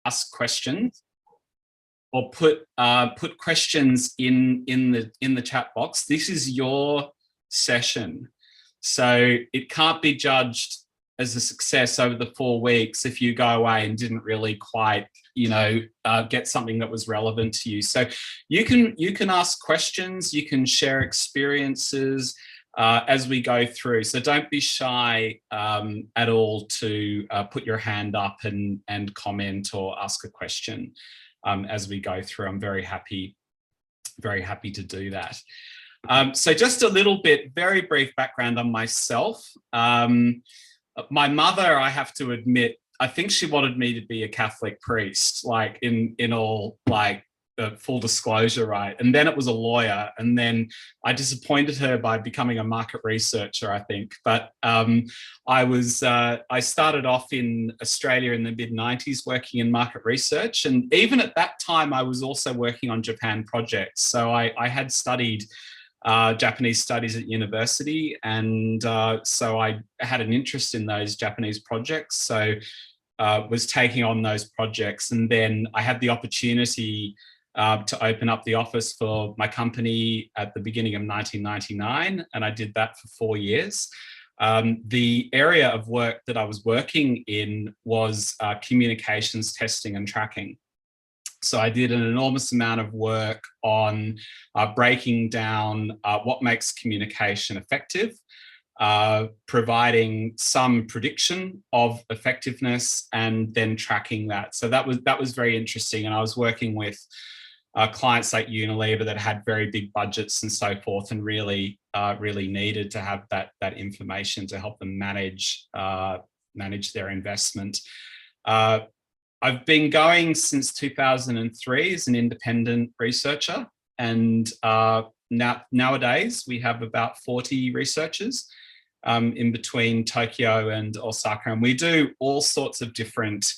ask questions or put questions in the chat box. This is your session, so it can't be judged as a success over the 4 weeks if you go away and didn't really quite, get something that was relevant to you. So you can ask questions, you can share experiences as we go through. So don't be shy at all to put your hand up and comment or ask a question as we go through. I'm very happy to do that. So just a little bit, very brief background on myself. My mother, I have to admit, I think she wanted me to be a Catholic priest, like in all full disclosure, right? And then it was a lawyer, and then I disappointed her by becoming a market researcher, I think. But I started off in Australia in the mid-90s working in market research, and even at that time I was also working on Japan projects. So I had studied Japanese studies at university, and so I had an interest in those Japanese projects, so was taking on those projects. And then I had the opportunity to open up the office for my company at the beginning of 1999, and I did that for 4 years. The area of work that I was working in was communications testing and tracking. So I did an enormous amount of work on breaking down what makes communication effective, providing some prediction of effectiveness, and then tracking that. So that was very interesting. And I was working with clients like Unilever that had very big budgets and so forth, and really needed to have that information to help them manage their investment. I've been going since 2003 as an independent researcher, and nowadays we have about 40 researchers in between Tokyo and Osaka, and we do all sorts of different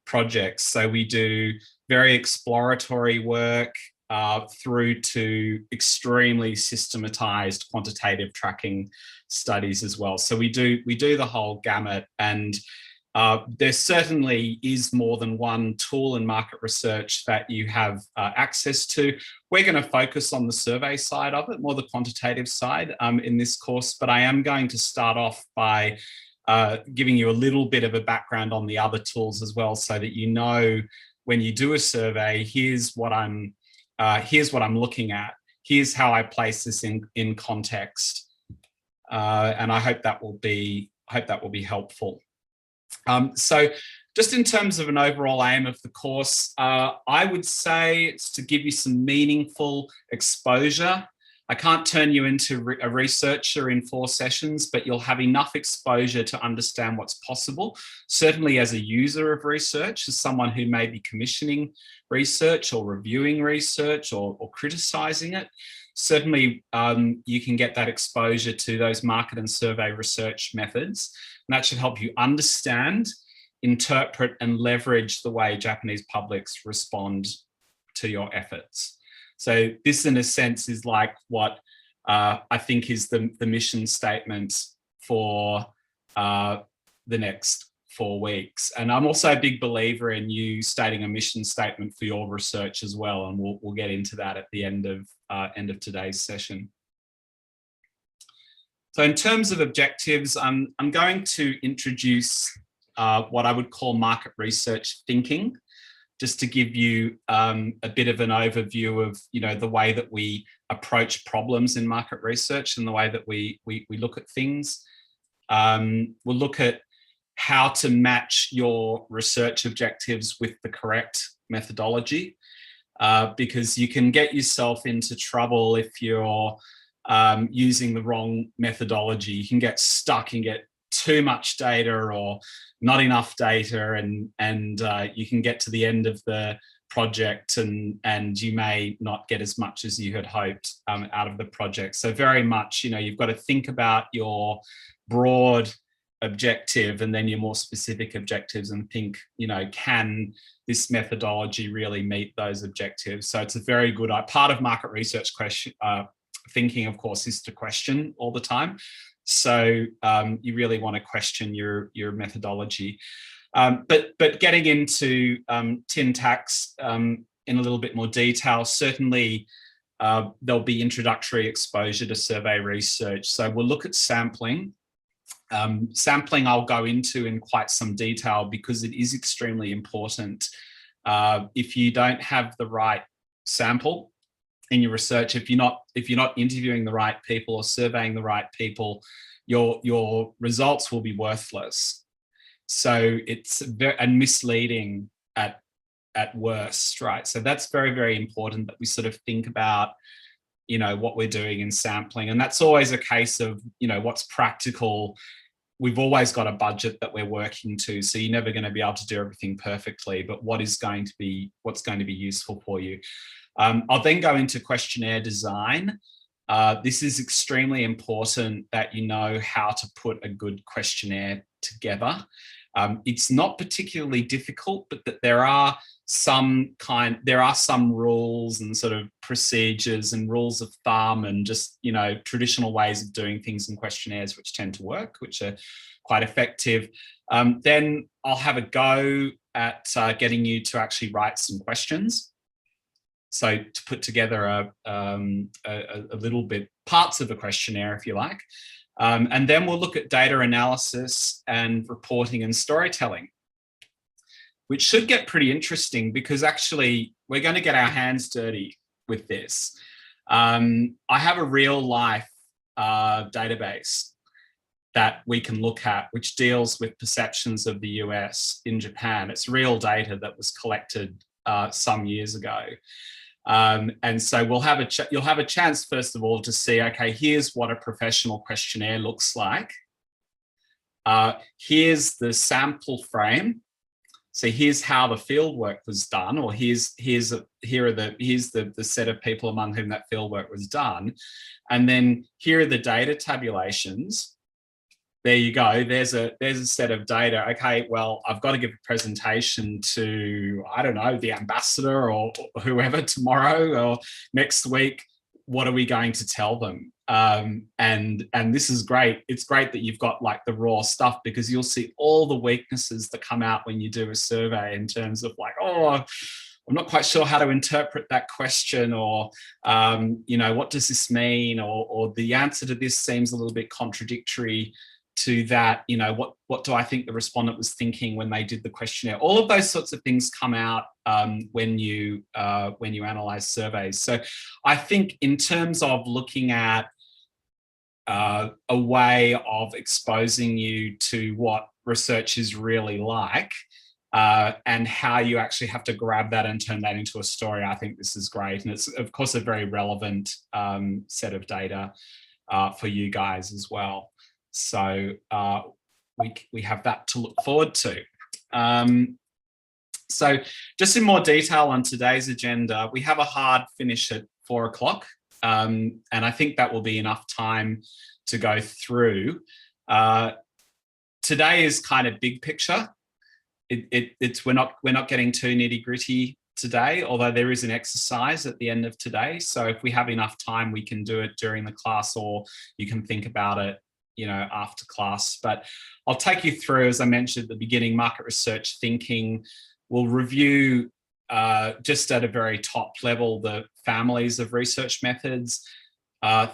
projects. So we do very exploratory work through to extremely systematized quantitative tracking studies as well. So we do the whole gamut, and there certainly is more than one tool in market research that you have access to. We're going to focus on the survey side of it, more the quantitative side in this course, but I am going to start off by giving you a little bit of a background on the other tools as well, so that you know when you do a survey, here's what I'm looking at. Here's how I place this in context, and I hope that will be helpful. So just in terms of an overall aim of the course, I would say it's to give you some meaningful exposure. I can't turn you into a researcher in 4 sessions, but you'll have enough exposure to understand what's possible. Certainly as a user of research, as someone who may be commissioning research or reviewing research or criticizing it, certainly you can get that exposure to those market and survey research methods. And that should help you understand, interpret, and leverage the way Japanese publics respond to your efforts. So this, in a sense, is like what I think is the mission statement for the next 4 weeks. And I'm also a big believer in you stating a mission statement for your research as well, and we'll get into that at the end of today's session. So in terms of objectives, I'm going to introduce what I would call market research thinking, just to give you a bit of an overview of the way that we approach problems in market research and the way that we look at things. We'll look at how to match your research objectives with the correct methodology, because you can get yourself into trouble if you're using the wrong methodology. You can get stuck and get too much data or not enough data, and you can get to the end of the project and you may not get as much as you had hoped out of the project. So very much, you've got to think about your broad objective and then your more specific objectives and think, can this methodology really meet those objectives? So it's a very good part of market research thinking, of course, is to question all the time. So you really want to question your methodology. But getting into tin tacks in a little bit more detail, certainly there'll be introductory exposure to survey research. So we'll look at sampling. Sampling I'll go into in quite some detail because it is extremely important. If you don't have the right sample in your research, if you're not interviewing the right people or surveying the right people, your results will be worthless. So it's very misleading at worst, right? So that's very, very important that we sort of think about, what we're doing in sampling. And that's always a case of, what's practical. We've always got a budget that we're working to, so you're never going to be able to do everything perfectly, but what's going to be useful for you. I'll then go into questionnaire design. This is extremely important that you know how to put a good questionnaire together. It's not particularly difficult, but that there are some rules and sort of procedures and rules of thumb and just, traditional ways of doing things in questionnaires which tend to work, which are quite effective. Then I'll have a go at getting you to actually write some questions. So to put together a little bit, parts of a questionnaire, if you like. And then we'll look at data analysis and reporting and storytelling, which should get pretty interesting because actually we're going to get our hands dirty with this. I have a real life database that we can look at, which deals with perceptions of the US in Japan. It's real data that was collected some years ago. And so you'll have a chance, first of all, to see, okay, here's what a professional questionnaire looks like. Here's the sample frame. So here's how the fieldwork was done, or here's the set of people among whom that fieldwork was done. And then here are the data tabulations. There you go. There's a set of data. Okay, well, I've got to give a presentation to, I don't know, the ambassador or whoever tomorrow or next week. What are we going to tell them? And this is great. It's great that you've got like the raw stuff because you'll see all the weaknesses that come out when you do a survey in terms of like, oh, I'm not quite sure how to interpret that question, or what does this mean, or the answer to this seems a little bit contradictory to that, what do I think the respondent was thinking when they did the questionnaire? All of those sorts of things come out when you analyze surveys. So I think in terms of looking at a way of exposing you to what research is really like and how you actually have to grab that and turn that into a story, I think this is great. And it's, of course, a very relevant set of data for you guys as well. So we have that to look forward to. So just in more detail on today's agenda, we have a hard finish at 4 o'clock. And I think that will be enough time to go through. Today is kind of big picture. We're not getting too nitty gritty today, although there is an exercise at the end of today. So if we have enough time, we can do it during the class, or you can think about it after class. But I'll take you through, as I mentioned at the beginning, market research thinking. We'll review just at a very top level the families of research methods,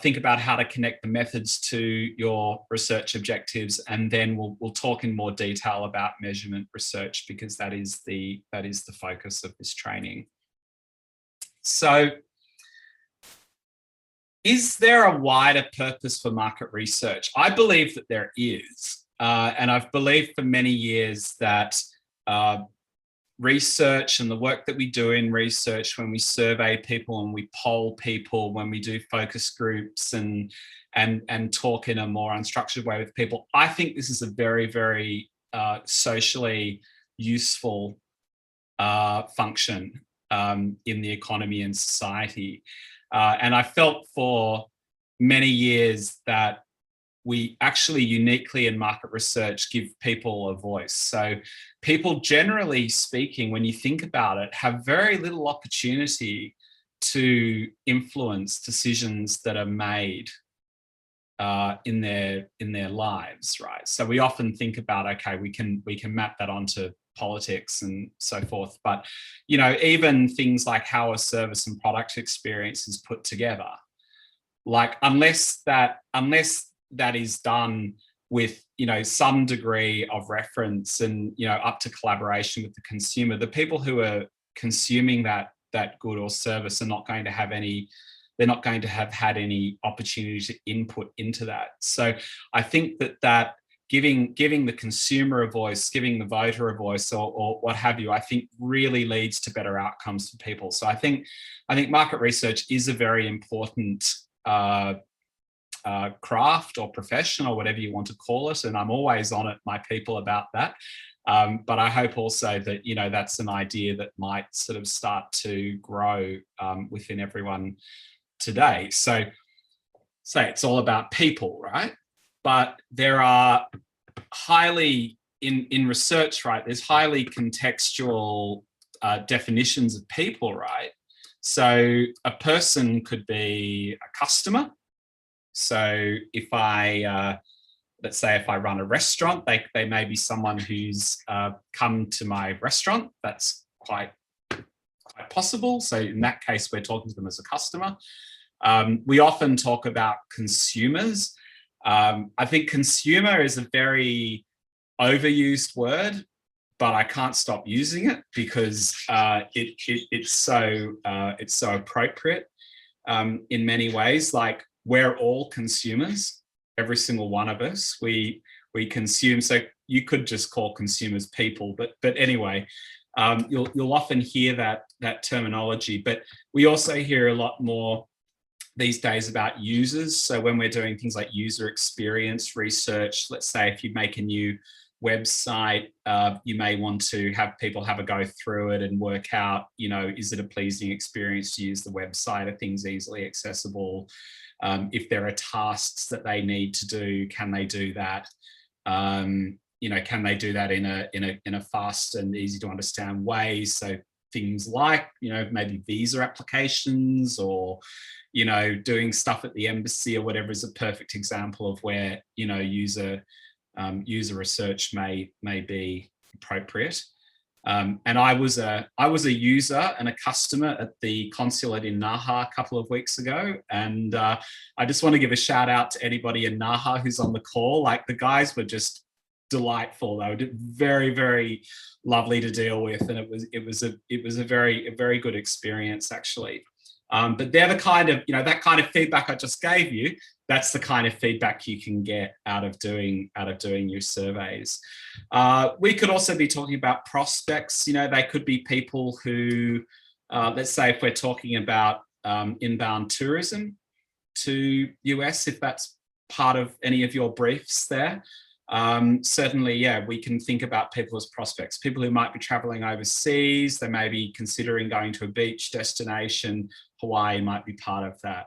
think about how to connect the methods to your research objectives, and then we'll talk in more detail about measurement research because that is the focus of this training. So, is there a wider purpose for market research? I believe that there is, and I've believed for many years that research and the work that we do in research, when we survey people and we poll people, when we do focus groups and talk in a more unstructured way with people, I think this is a very, very socially useful function in the economy and society. And I felt for many years that we actually uniquely in market research give people a voice. So people, generally speaking, when you think about it, have very little opportunity to influence decisions that are made in their lives, right? So we often think about, okay, we can map that onto politics and so forth, but even things like how a service and product experience is put together, like unless that is done with some degree of reference and up to collaboration with the consumer, the people who are consuming that good or service are not going to have any, they're not going to have had any opportunity to input into that. So I think that giving the consumer a voice, giving the voter a voice, or what have you, I think really leads to better outcomes for people. So I think market research is a very important craft or profession or whatever you want to call it, and I'm always on it, my people, about that. But I hope also that that's an idea that might sort of start to grow within everyone today. So it's all about people, right? But there are highly in research, right? There's highly contextual definitions of people, right? So a person could be a customer. So if let's say if I run a restaurant, they may be someone who's come to my restaurant. That's quite possible. So in that case, we're talking to them as a customer. We often talk about consumers. I think consumer is a very overused word, but I can't stop using it because it's so appropriate in many ways. Like, we're all consumers, every single one of us. We consume. So you could just call consumers people, but anyway, you'll often hear that terminology. But we also hear a lot more these days about users. So when we're doing things like user experience research, let's say if you make a new website, you may want to have people have a go through it and work out, is it a pleasing experience to use the website? Are things easily accessible? If there are tasks that they need to do, can they do that? Can they do that in a fast and easy to understand way? So things like, maybe visa applications or, doing stuff at the embassy or whatever is a perfect example of where, user research may be appropriate. And I was a user and a customer at the consulate in Naha a couple of weeks ago. And I just want to give a shout out to anybody in Naha who's on the call. Like, the guys were just delightful. They were very, very lovely to deal with. And it was a very good experience, actually. But they're the kind of, that kind of feedback I just gave you, that's the kind of feedback you can get out of doing your surveys. We could also be talking about prospects. They could be people who, let's say if we're talking about inbound tourism to US, if that's part of any of your briefs there. Certainly, yeah, we can think about people as prospects, people who might be traveling overseas. They may be considering going to a beach destination. Hawaii might be part of that.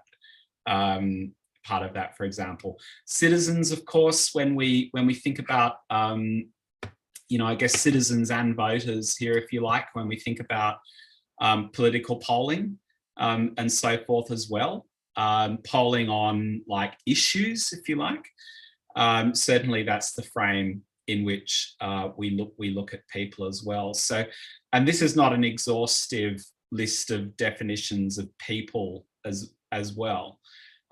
For example. Citizens, of course, when we think about, I guess citizens and voters here, if you like, when we think about political polling and so forth as well, polling on like issues, if you like. Certainly that's the frame in which we look at people as well. So, and this is not an exhaustive list of definitions of people as well.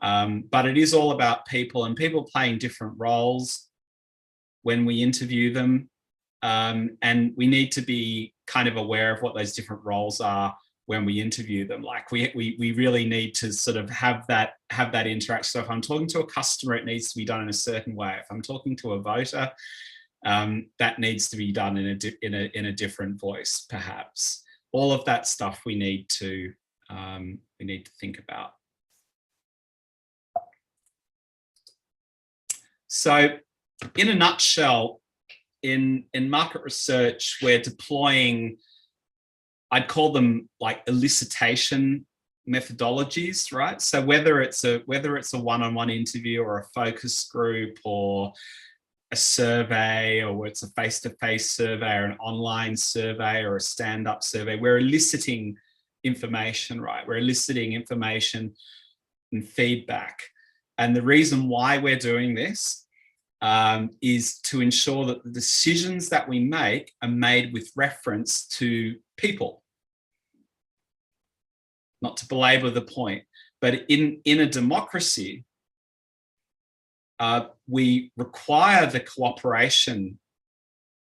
But it is all about people and people playing different roles when we interview them. And we need to be kind of aware of what those different roles are when we interview them. Like we really need to sort of have that interaction. So if I'm talking to a customer, it needs to be done in a certain way. If I'm talking to a voter, that needs to be done in a different voice, perhaps. All of that stuff we need to think about. So in a nutshell, in market research, we're deploying, I'd call them like elicitation methodologies, right? So whether it's a one-on-one interview or a focus group or a survey, or it's a face-to-face survey or an online survey or a stand-up survey, we're eliciting information, right? We're eliciting information and feedback. And the reason why we're doing this is to ensure that the decisions that we make are made with reference to people. Not to belabor the point, but in a democracy, we require the cooperation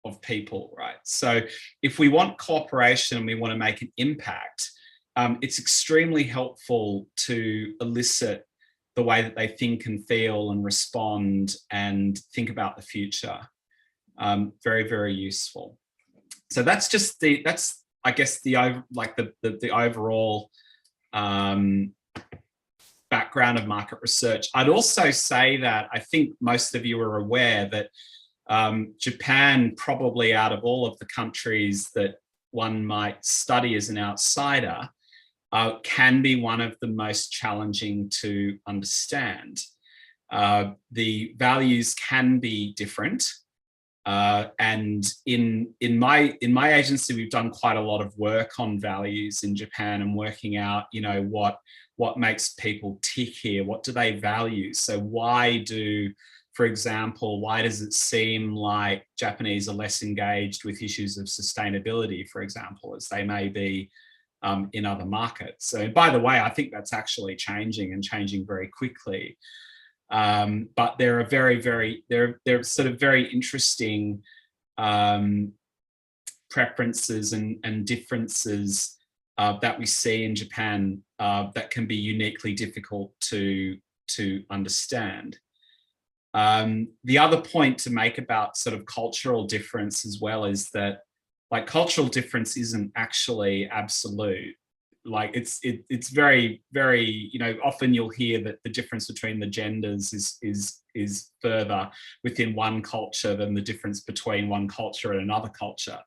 of people, right? So if we want cooperation and we want to make an impact, it's extremely helpful to elicit the way that they think and feel and respond and think about the future. Very, very useful. So that's just that's I guess the overall background of market research. I'd also say that I think most of you are aware that Japan, probably out of all of the countries that one might study as an outsider, can be one of the most challenging to understand. The values can be different. And in my agency, we've done quite a lot of work on values in Japan and working out, you know, what makes people tick here? What do they value? So why for example, why does it seem like Japanese are less engaged with issues of sustainability, for example, as they may be in other markets? So by the way, I think that's actually changing and changing very quickly. But there are they're sort of very interesting preferences and differences that we see in Japan that can be uniquely difficult to understand. The other point to make about sort of cultural difference as well is that, like, cultural difference isn't actually absolute. Like it's very, very, you know, often you'll hear that the difference between the genders is further within one culture than the difference between one culture and another culture.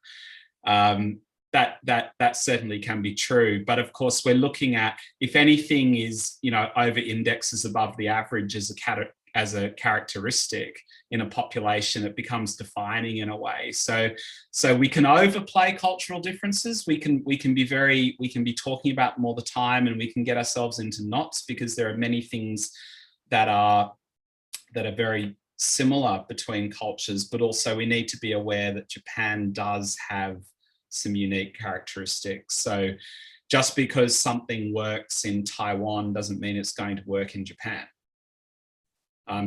That certainly can be true, but of course we're looking at, if anything is, you know, over indexes above the average as a characteristic in a population, it becomes defining in a way. So we can overplay cultural differences. We can be talking about them all the time, and we can get ourselves into knots because there are many things that are very similar between cultures, but also we need to be aware that Japan does have some unique characteristics. So just because something works in Taiwan doesn't mean it's going to work in Japan.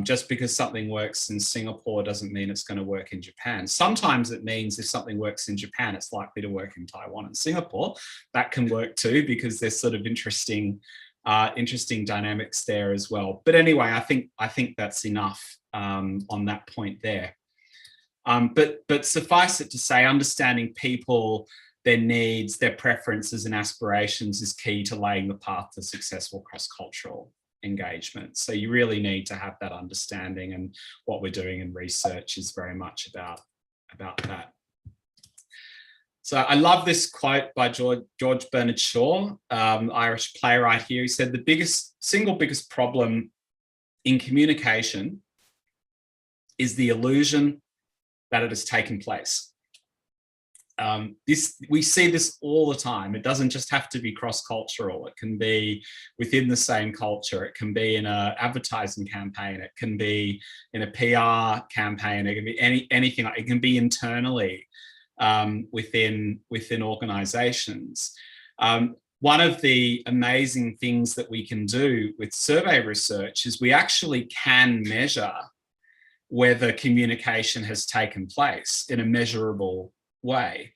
Just because something works in Singapore doesn't mean it's going to work in Japan. Sometimes it means if something works in Japan, it's likely to work in Taiwan and Singapore. That can work too, because there's sort of interesting dynamics there as well. But anyway, I think that's enough on that point there. But suffice it to say, understanding people, their needs, their preferences and aspirations is key to laying the path to successful cross-cultural engagement. So you really need to have that understanding, and what we're doing in research is very much about that. So I love this quote by George Bernard Shaw, Irish playwright here. He said, the single biggest problem in communication is the illusion that it has taken place. We see this all the time. It doesn't just have to be cross-cultural. It can be within the same culture. It can be in an advertising campaign. It can be in a PR campaign. It can be anything. It can be internally within organizations. One of the amazing things that we can do with survey research is we actually can measure whether communication has taken place in a measurable way.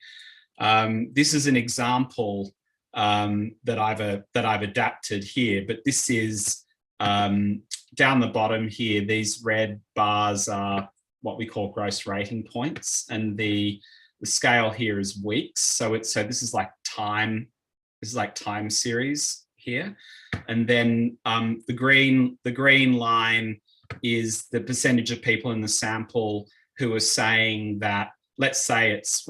This is an example that I've adapted here, but this is down the bottom here. These red bars are what we call gross rating points, and the scale here is weeks. So this is like time. This is like time series here, and then the green line is the percentage of people in the sample who are saying that, let's say it's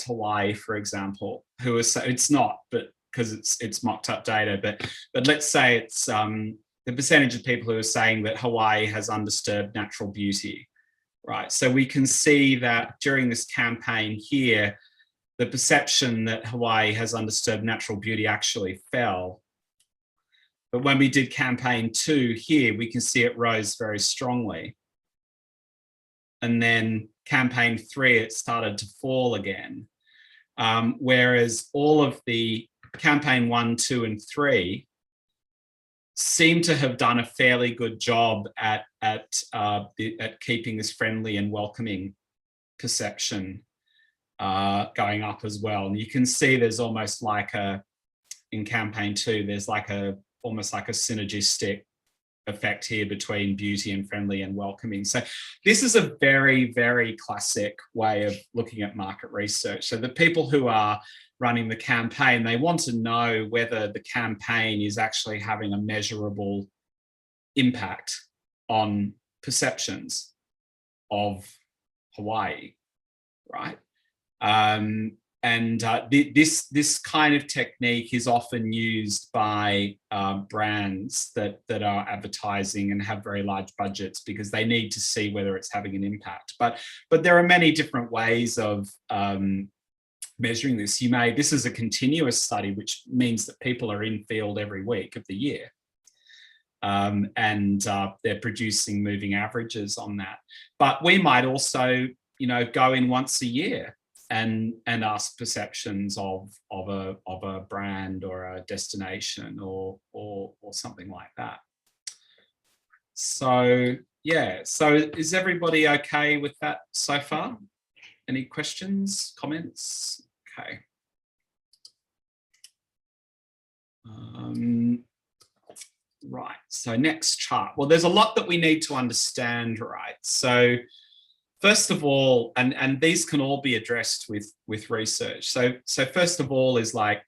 Hawaii, for example, who are saying, it's not, but because it's mocked up data, but let's say it's the percentage of people who are saying that Hawaii has undisturbed natural beauty, right? So we can see that during this campaign here, the perception that Hawaii has undisturbed natural beauty actually fell. But when we did campaign 2 here, we can see it rose very strongly. And then campaign 3, it started to fall again. Whereas all of the campaign 1, 2, and 3 seem to have done a fairly good job at keeping this friendly and welcoming perception going up as well. And you can see there's almost like in campaign 2, there's like almost like a synergistic effect here between beauty and friendly and welcoming. So this is a very, very classic way of looking at market research. So the people who are running the campaign, they want to know whether the campaign is actually having a measurable impact on perceptions of Hawaii, right? This kind of technique is often used by brands that are advertising and have very large budgets, because they need to see whether it's having an impact. But there are many different ways of measuring this. This is a continuous study, which means that people are in field every week of the year. They're producing moving averages on that. But we might also, go in once a year and ask perceptions of a brand or a destination or something like that. So yeah, so is everybody okay with that so far? Any questions, comments? Okay. Right, so next chart. Well, there's a lot that we need to understand, right? So first of all, and these can all be addressed with research. So first of all is like,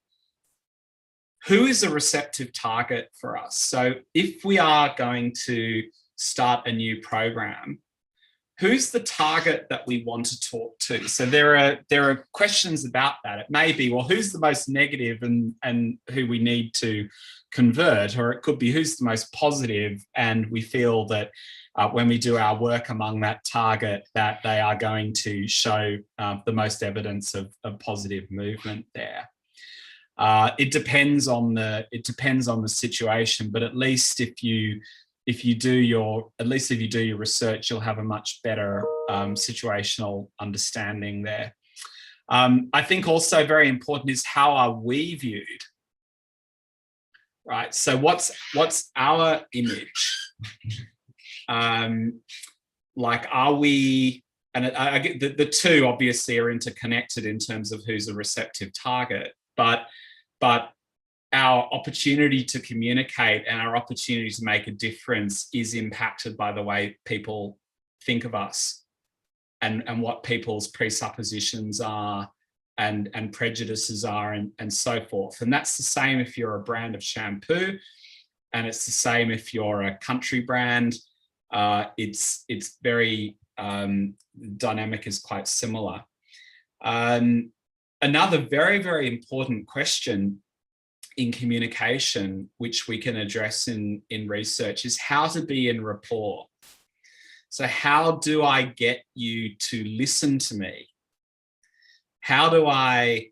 who is a receptive target for us? So if we are going to start a new program, who's the target that we want to talk to? So there are questions about that. It may be, well, who's the most negative and who we need to convert, or it could be who's the most positive, and we feel that when we do our work among that target, that they are going to show the most evidence of positive movement there. It depends on the situation, but at least if you do your research, you'll have a much better situational understanding there. I think also very important is, how are we viewed? Right. So what's our image? Like, are we? And I get the two obviously are interconnected in terms of who's a receptive target, but our opportunity to communicate and our opportunity to make a difference is impacted by the way people think of us and what people's presuppositions are and prejudices are and so forth. And that's the same if you're a brand of shampoo, and it's the same if you're a country brand. It's very, dynamic is quite similar. Another very, very important question in communication, which we can address in research, is how to be in rapport. So how do I get you to listen to me? How do I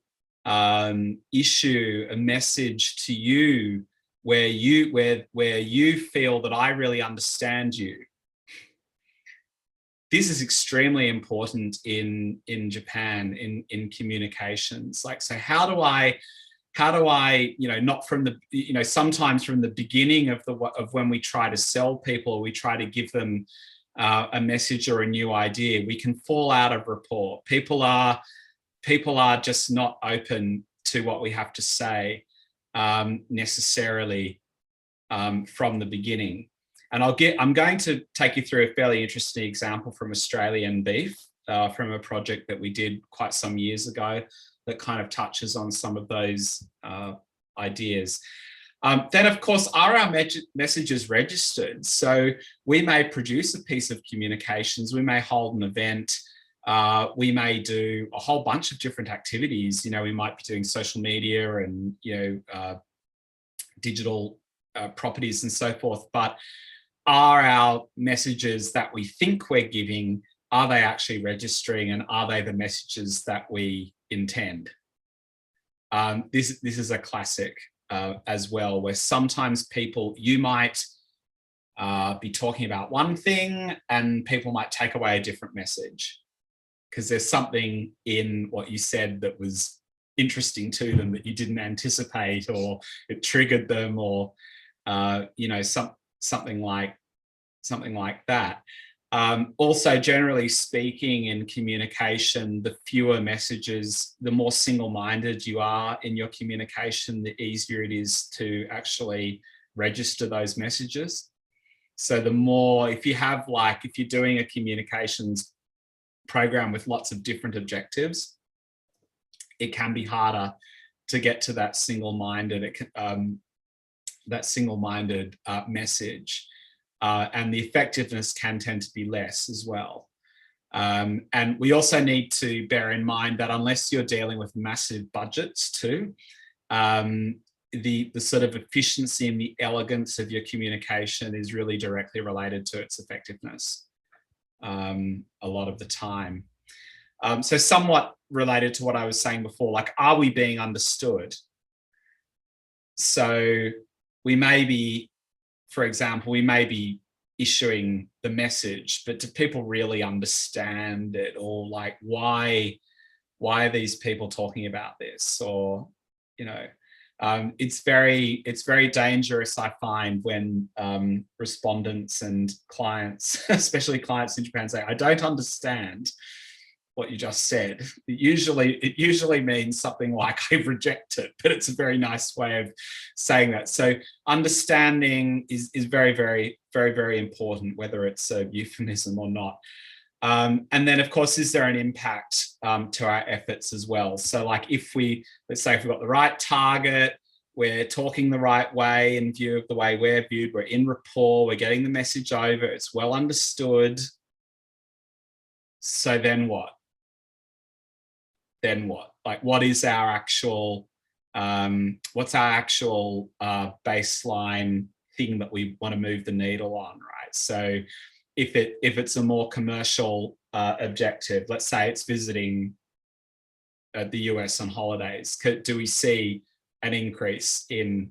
issue a message to you where you feel that I really understand you? This is extremely important in Japan in communications. Like, so how do I, not from the, sometimes from the beginning of when we try to sell people, we try to give them a message or a new idea, we can fall out of rapport. People are just not open to what we have to say necessarily from the beginning. And I'm going to take you through a fairly interesting example from Australian beef, from a project that we did quite some years ago that kind of touches on some of those ideas. Then, of course, are our messages registered? So we may produce a piece of communications, we may hold an event, we may do a whole bunch of different activities. We might be doing social media and, digital properties and so forth, but are our messages that we think we're giving, are they actually registering, and are they the messages that we intend? This is a classic as well, where sometimes you might be talking about one thing and people might take away a different message because there's something in what you said that was interesting to them that you didn't anticipate, or it triggered them, or something like that. Also, generally speaking, in communication, the fewer messages, the more single-minded you are in your communication, the easier it is to actually register those messages. So the more, if you're doing a communications program with lots of different objectives, it can be harder to get to that single-minded message. And the effectiveness can tend to be less as well. And we also need to bear in mind that unless you're dealing with massive budgets too, the sort of efficiency and the elegance of your communication is really directly related to its effectiveness a lot of the time. So somewhat related to what I was saying before, like, are we being understood? So we may be, for example, we may be issuing the message, but do people really understand it? Or like, why are these people talking about this? Or, it's very dangerous, I find, when respondents and clients, especially clients in Japan, say, I don't understand what you just said. It usually means something like, I reject it, but it's a very nice way of saying that. So understanding is very, very, very, very important, whether it's a euphemism or not. And then, of course, is there an impact to our efforts as well? So like, let's say if we've got the right target, we're talking the right way in view of the way we're viewed, we're in rapport, we're getting the message over, it's well understood. So then what? Like, what is our actual, what's our actual baseline thing that we want to move the needle on, right? So if it's a more commercial objective, let's say it's visiting the US on holidays, do we see an increase in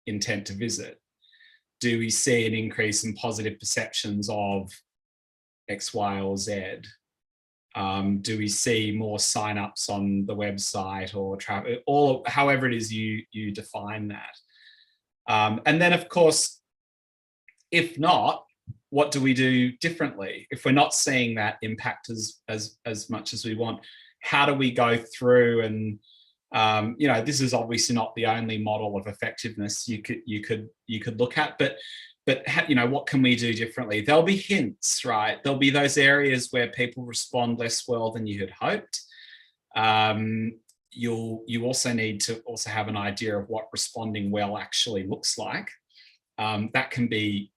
intent to visit? Do we see an increase in positive perceptions of X, Y, or Z? Do we see more signups on the website or travel, or however it is you define that? And then, of course, if not, what do we do differently? If we're not seeing that impact as much as we want, how do we go through and, this is obviously not the only model of effectiveness you could look at, but what can we do differently? There'll be hints, right? There'll be those areas where people respond less well than you had hoped. You also need to have an idea of what responding well actually looks like. That can be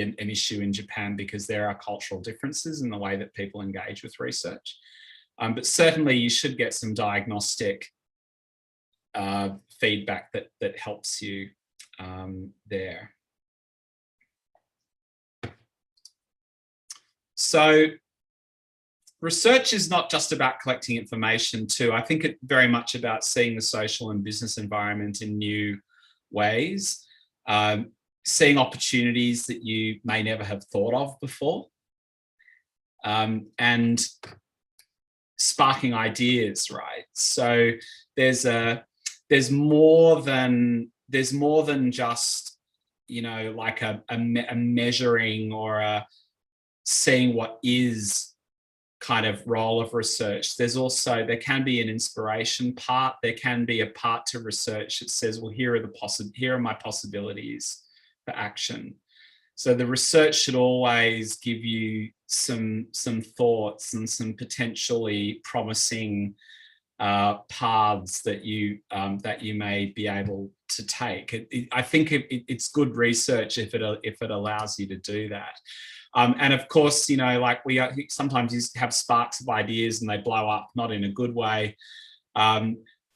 an issue in Japan because there are cultural differences in the way that people engage with research. But certainly you should get some diagnostic feedback that helps you there. So research is not just about collecting information too. I think it's very much about seeing the social and business environment in new ways, seeing opportunities that you may never have thought of before, and sparking ideas, right? So there's more than just, like a measuring or a seeing what is kind of role of research. There can be an inspiration part. There can be a part to research that says, well, here are my possibilities for action. So the research should always give you some thoughts and some potentially promising paths that you may be able to take. I think it's good research if it allows you to do that. And of course, like sometimes you have sparks of ideas and they blow up, not in a good way.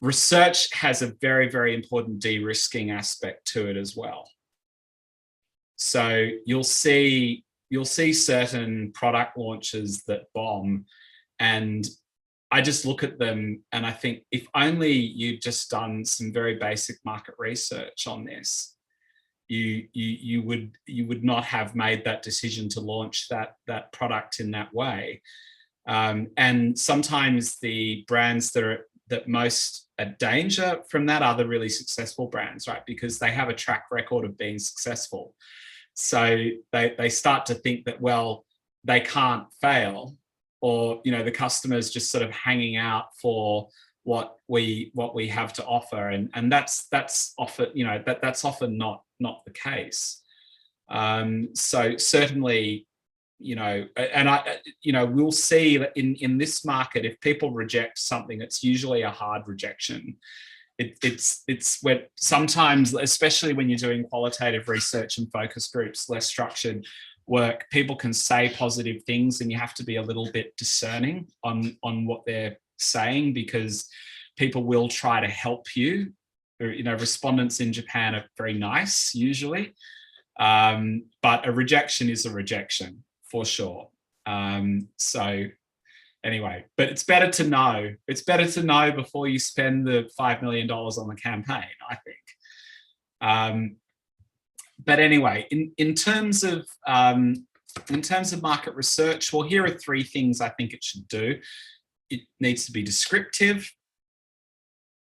Research has a very, very important de-risking aspect to it as well. So you'll see certain product launches that bomb, and I just look at them and I think if only you'd just done some very basic market research on this, you would not have made that decision to launch that product in that way. And sometimes the brands that most at danger from that are the really successful brands, right? Because they have a track record of being successful. So they start to think that, well, they can't fail, or, you know, the customer's just sort of hanging out for what we have to offer. And that's often, you know, that's often not the case. So certainly, you know, and we'll see that in this market, if people reject something, it's usually a hard rejection. It's when sometimes, especially when you're doing qualitative research and focus groups, less structured work, people can say positive things, and you have to be a little bit discerning on what they're saying, because people will try to help you. You know, respondents in Japan are very nice usually, but a rejection is a rejection for sure. So anyway, but it's better to know. It's better to know before you spend the $5 million on the campaign, I think. But anyway, in terms of market research, well, here are 3 things I think it should do. It needs to be descriptive.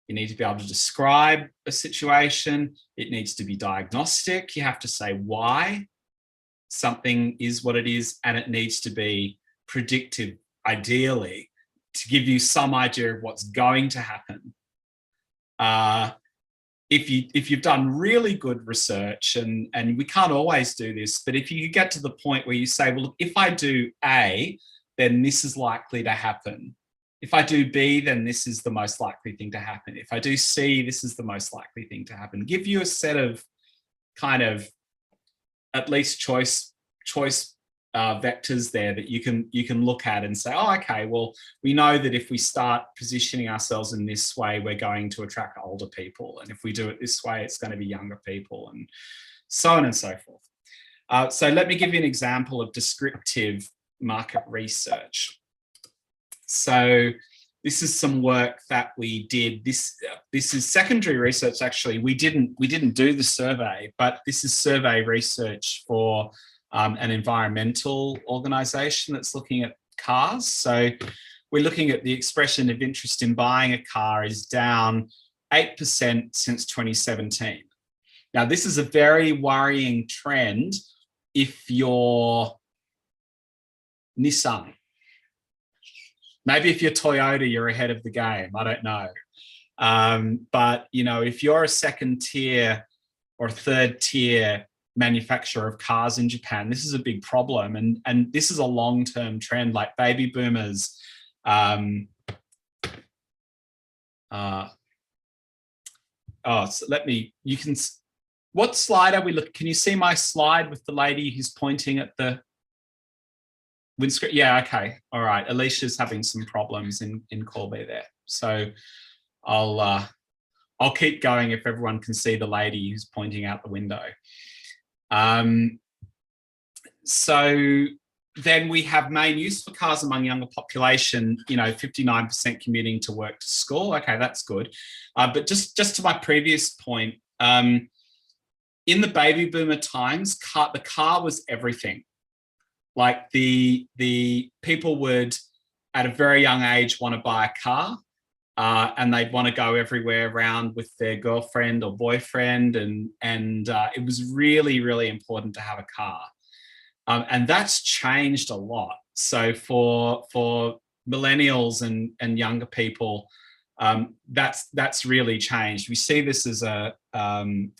You need to be able to describe a situation. It needs to be diagnostic. You have to say why something is what it is, and it needs to be predictive, ideally, to give you some idea of what's going to happen. If you've done really good research, and we can't always do this, but if you get to the point where you say, well, if I do A, then this is likely to happen. If I do B, then this is the most likely thing to happen. If I do C, this is the most likely thing to happen. Give you a set of kind of at least choice vectors there that you can look at and say, oh, okay, well, we know that if we start positioning ourselves in this way, we're going to attract older people. And if we do it this way, it's going to be younger people, and so on and so forth. So let me give you an example of descriptive market research. So this is some work that we did. This is secondary research, actually. We didn't do the survey, but this is survey research for an environmental organisation that's looking at cars. So we're looking at the expression of interest in buying a car is down 8% since 2017. Now, this is a very worrying trend if you're Nissan. Maybe if you're Toyota, you're ahead of the game. I don't know. But, you know, if you're a second tier or third tier manufacturer of cars in Japan, this is a big problem. And this is a long-term trend, like baby boomers. What slide are we looking? Can you see my slide with the lady who's pointing at the windscreen? Yeah, okay. All right. Alicia's having some problems in Corby there. So I'll keep going if everyone can see the lady who's pointing out the window. So then we have main use for cars among younger population, you know, 59% commuting to work to school. Okay, that's good. But just to my previous point, in the baby boomer times, the car was everything. Like the people would, at a very young age, want to buy a car, and they'd want to go everywhere around with their girlfriend or boyfriend, and it was really, really important to have a car. And that's changed a lot. So for millennials and younger people, that's really changed. We see this as a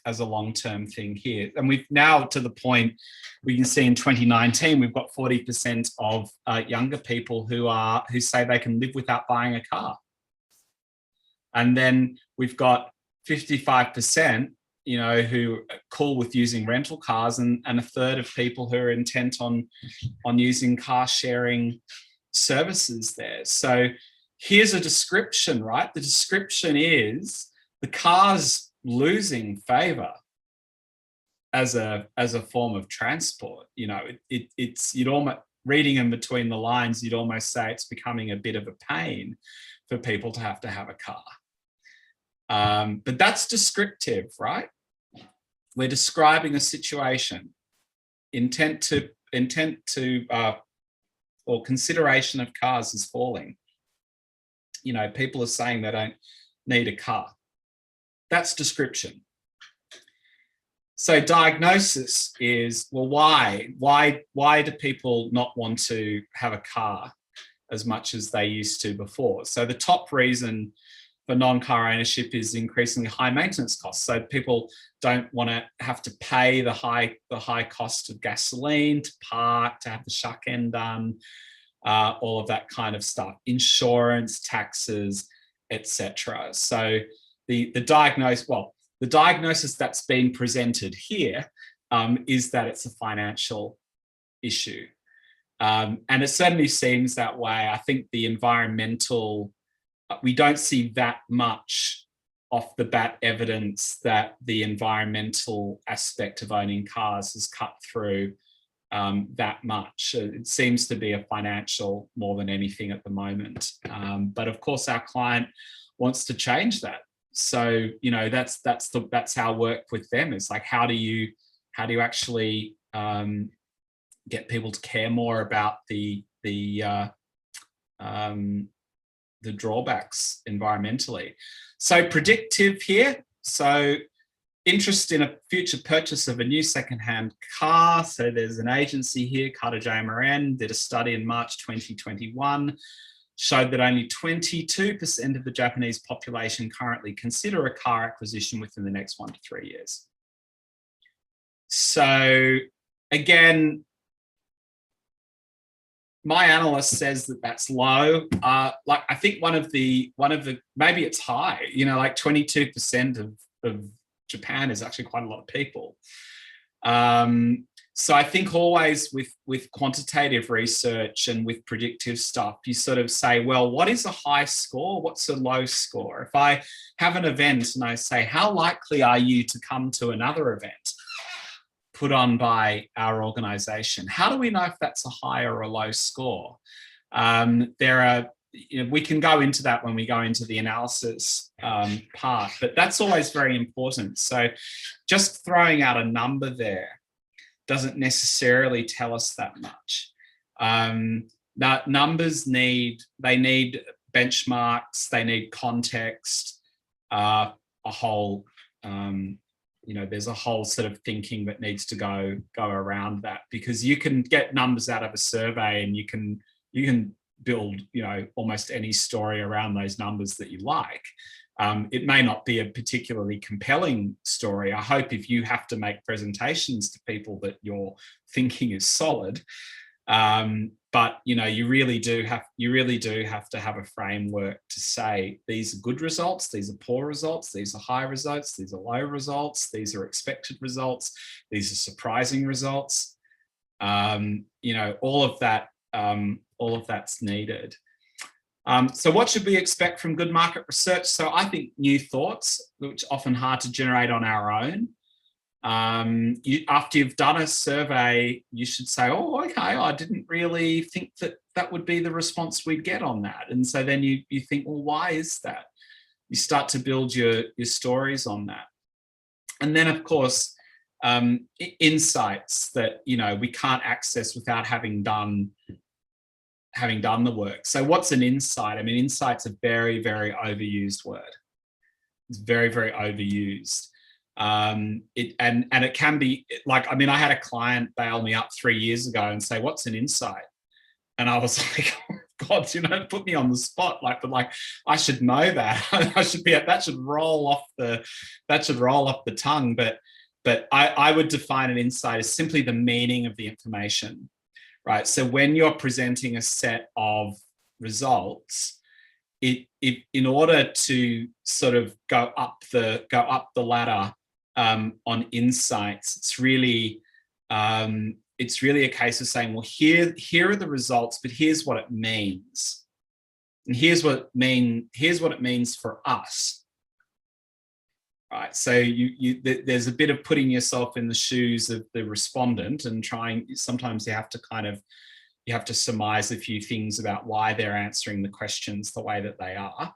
long-term thing here, and we've now to the point we can see in 2019 we've got 40% of younger people who say they can live without buying a car, and then we've got 55%, you know, who are cool with using rental cars, and a third of people who are intent on using car sharing services there. So here's a description, right? The description is the car's losing favor as a form of transport. You know, you'd almost, reading in between the lines, you'd almost say it's becoming a bit of a pain for people to have a car. But that's descriptive, right? We're describing a situation. Intent to or consideration of cars is falling. You know, people are saying they don't need a car. That's description. So diagnosis is, well, why? Why do people not want to have a car as much as they used to before? So the top reason for non-car ownership is increasingly high maintenance costs. So people don't want to have to pay the high cost of gasoline to park, to have the shuck end done, all of that kind of stuff, insurance, taxes, etc. So the diagnosis that's been presented here is that it's a financial issue. And it certainly seems that way. I think the environmental, we don't see that much off the bat evidence that the environmental aspect of owning cars has cut through that much. It seems to be a financial more than anything at the moment. But of course, our client wants to change that. So, you know, that's our work with them. It's like, how do you actually get people to care more about the drawbacks environmentally? So predictive here. So interest in a future purchase of a new secondhand car. So there's an agency here, CarterJMRN, did a study in March 2021, showed that only 22% of the Japanese population currently consider a car acquisition within the next 1 to 3 years. So again, my analyst says that that's low. Like, I think one of the maybe it's high. You know, like 22% of Japan is actually quite a lot of people. So I think always with quantitative research and with predictive stuff, you sort of say, well, what is a high score? What's a low score? If I have an event and I say, how likely are you to come to another event put on by our organization? How do we know if that's a high or a low score? There are, you know, we can go into that when we go into the analysis part, but that's always very important. So just throwing out a number there doesn't necessarily tell us that much. That numbers need benchmarks, they need context, a whole, you know, there's a whole sort of thinking that needs to go around that, because you can get numbers out of a survey and you can build, you know, almost any story around those numbers that you like. It may not be a particularly compelling story. I hope if you have to make presentations to people that your thinking is solid. But you know, you really do have to have a framework to say these are good results, these are poor results, these are high results, these are low results, these are expected results, these are surprising results. You know, all of that's needed. So what should we expect from good market research? So I think new thoughts, which are often hard to generate on our own. After you've done a survey, you should say, oh, okay, I didn't really think that would be the response we'd get on that. And so then you think, well, why is that? You start to build your stories on that. And then, of course, insights that, you know, we can't access without having done the work. So what's an insight? I mean, insight's a very, very overused word. It's very, very overused. And it can be like, I mean, I had a client bail me up 3 years ago and say, what's an insight? And I was like, oh God, you know, put me on the spot. Like, but like, I should know that. That should roll off the tongue. But I would define an insight as simply the meaning of the information. Right. So when you're presenting a set of results, in order to sort of go up the ladder on insights, it's really a case of saying, well, here are the results, but here's what it means, and here's what it means for us. Right, so there's a bit of putting yourself in the shoes of the respondent and trying. Sometimes you have to kind of you have to surmise a few things about why they're answering the questions the way that they are.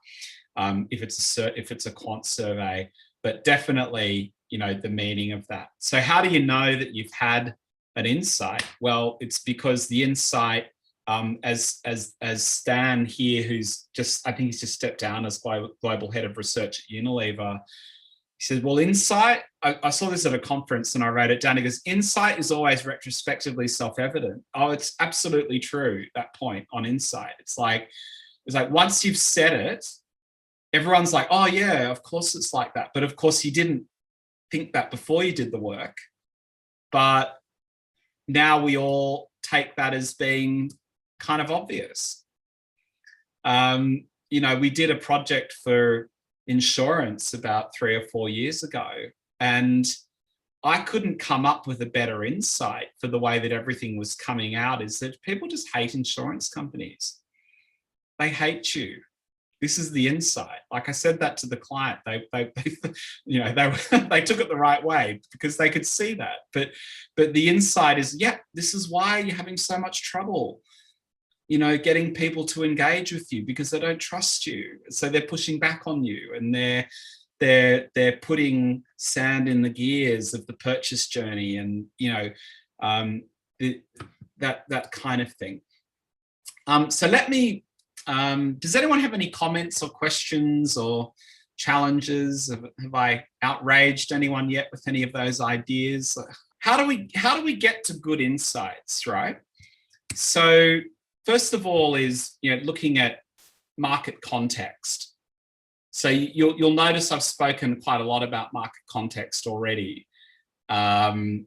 If it's a quant survey, but definitely, you know, the meaning of that. So how do you know that you've had an insight? Well, it's because the insight, as Stan here, who's just, I think he's just stepped down as global head of research at Unilever, he said, well, insight, I saw this at a conference and I wrote it down. He goes, insight is always retrospectively self-evident. Oh, it's absolutely true, that point on insight. It's like once you've said it, everyone's like, oh yeah, of course it's like that. But of course you didn't think that before you did the work. But now we all take that as being kind of obvious. You know, we did a project for insurance about 3 or 4 years ago, and I couldn't come up with a better insight for the way that everything was coming out, is that people just hate insurance companies. They hate you. This is the insight. Like I said that to the client, they you know, they took it the right way because they could see that. But the insight is, yeah, this is why you're having so much trouble, you know, getting people to engage with you, because they don't trust you. So they're pushing back on you, and they're putting sand in the gears of the purchase journey, and you know, that kind of thing. So let me. Does anyone have any comments or questions or challenges? Have I outraged anyone yet with any of those ideas? How do we get to good insights, right? So first of all is, you know, looking at market context. So you'll notice I've spoken quite a lot about market context already. So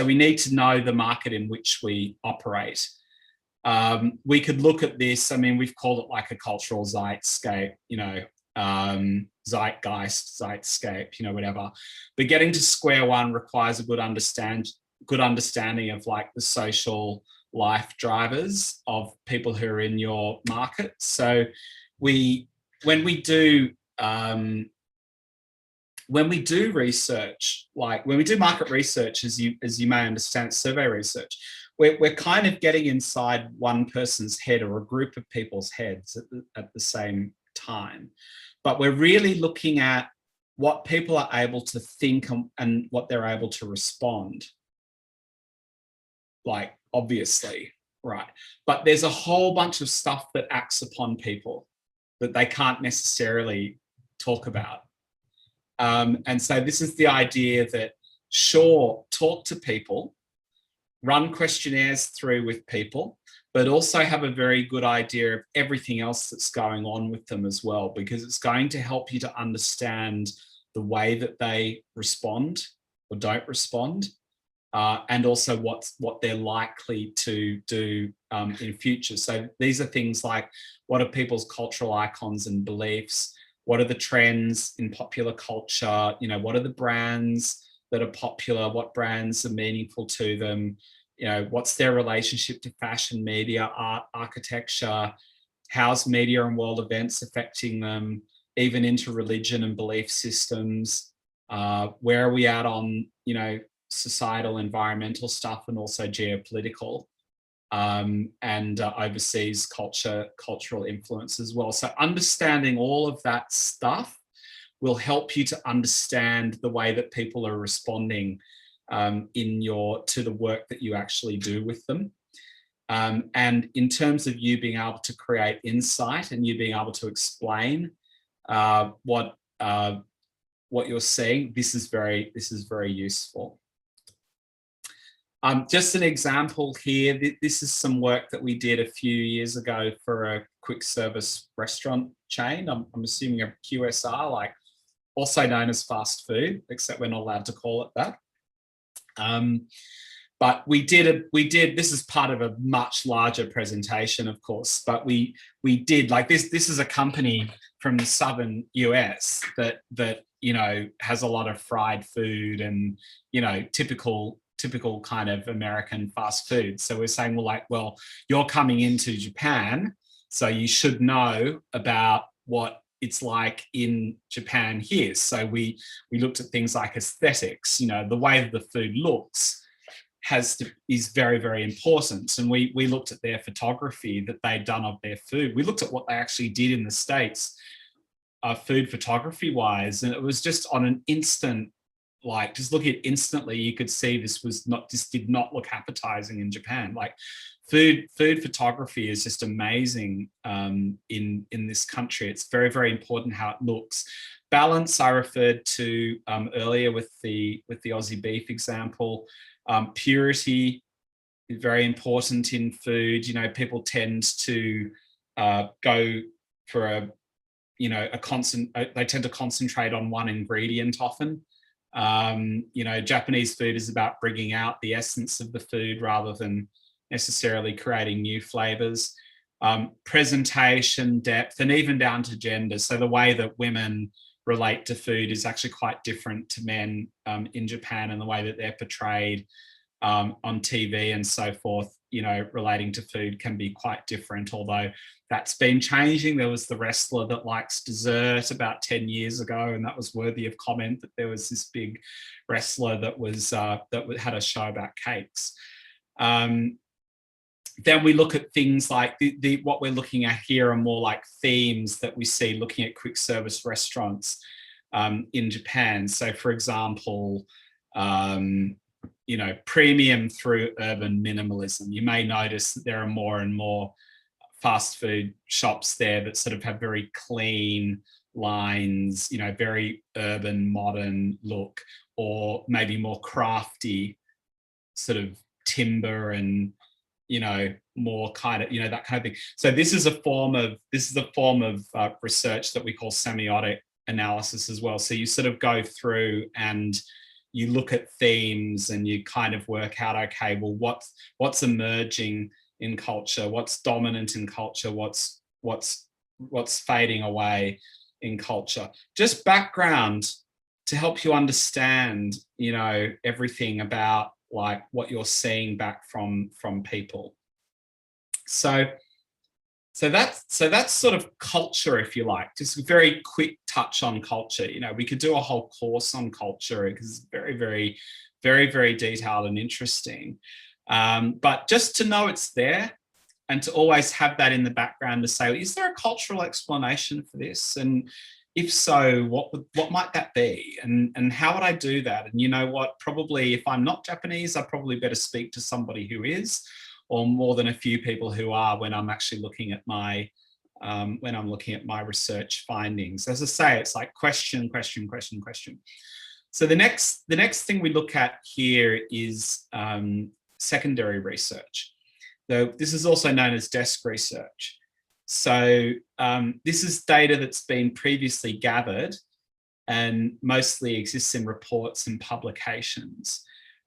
we need to know the market in which we operate. We could look at this, I mean, we've called it like a cultural zeitscape, you know, zeitgeist, zeitscape, you know, whatever. But getting to square one requires a good understanding of like the social life drivers of people who are in your market. So when we do research, like when we do market research, as you may understand, survey research, we're kind of getting inside one person's head or a group of people's heads at the same time. But we're really looking at what people are able to think and what they're able to respond. Like, obviously, right? But there's a whole bunch of stuff that acts upon people that they can't necessarily talk about. And so this is the idea that, sure, talk to people, run questionnaires through with people, but also have a very good idea of everything else that's going on with them as well, because it's going to help you to understand the way that they respond or don't respond, and also what they're likely to do in future. So these are things like, what are people's cultural icons and beliefs? What are the trends in popular culture? You know, what are the brands that are popular? What brands are meaningful to them? You know, what's their relationship to fashion, media, art, architecture? How's media and world events affecting them, even into religion and belief systems? Where are we at on, you know, societal, environmental stuff, and also geopolitical and overseas cultural influence as well. So understanding all of that stuff will help you to understand the way that people are responding to the work that you actually do with them. And in terms of you being able to create insight and you being able to explain what you're seeing, this is very useful. Just an example here, this is some work that we did a few years ago for a quick service restaurant chain. I'm assuming a QSR, like also known as fast food, except we're not allowed to call it that. But we did, this is part of a much larger presentation, of course, but we did, like this is a company from the southern US that you know, has a lot of fried food and, you know, typical kind of American fast food. So we're saying, well, you're coming into Japan, so you should know about what it's like in Japan here. So we looked at things like aesthetics, you know, the way that the food looks, is very, very important. And we looked at their photography that they'd done of their food. We looked at what they actually did in the States, food photography wise, and it was just on an instant, like just looking at instantly, you could see this did not look appetizing in Japan. Like food photography is just amazing in this country. It's very, very important how it looks. Balance, I referred to earlier with the Aussie beef example. Purity is very important in food. You know, people tend to go for they tend to concentrate on one ingredient often. You know, Japanese food is about bringing out the essence of the food rather than necessarily creating new flavors. Presentation, depth, and even down to gender. So the way that women relate to food is actually quite different to men in Japan, and the way that they're portrayed on TV and so forth, you know, relating to food can be quite different, although that's been changing. There was the wrestler that likes dessert about 10 years ago, and that was worthy of comment, that there was this big wrestler that was had a show about cakes. Then we look at things like what we're looking at here are more like themes that we see looking at quick service restaurants in Japan. So for example, you know, premium through urban minimalism. You may notice that there are more and more fast food shops there that sort of have very clean lines, you know, very urban, modern look, or maybe more crafty sort of timber and, you know, more kind of, you know, that kind of thing. So this is a form of research that we call semiotic analysis as well. So you sort of go through and you look at themes and you kind of work out, okay, well, what's emerging in culture, what's dominant in culture, what's fading away in culture. Just background to help you understand, you know, everything about like what you're seeing back from people. So that's sort of culture, if you like. Just a very quick touch on culture. You know, we could do a whole course on culture because it's very, very, very, very detailed and interesting. But just to know it's there and to always have that in the background to say, is there a cultural explanation for this? And if so, what might that be? And how would I do that? And you know what, probably if I'm not Japanese, I probably better speak to somebody who is, or more than a few people who are, when I'm actually looking at my research findings. As I say, it's like question, question, question, question. So the next thing we look at here is secondary research. Though this is also known as desk research. So this is data that's been previously gathered and mostly exists in reports and publications.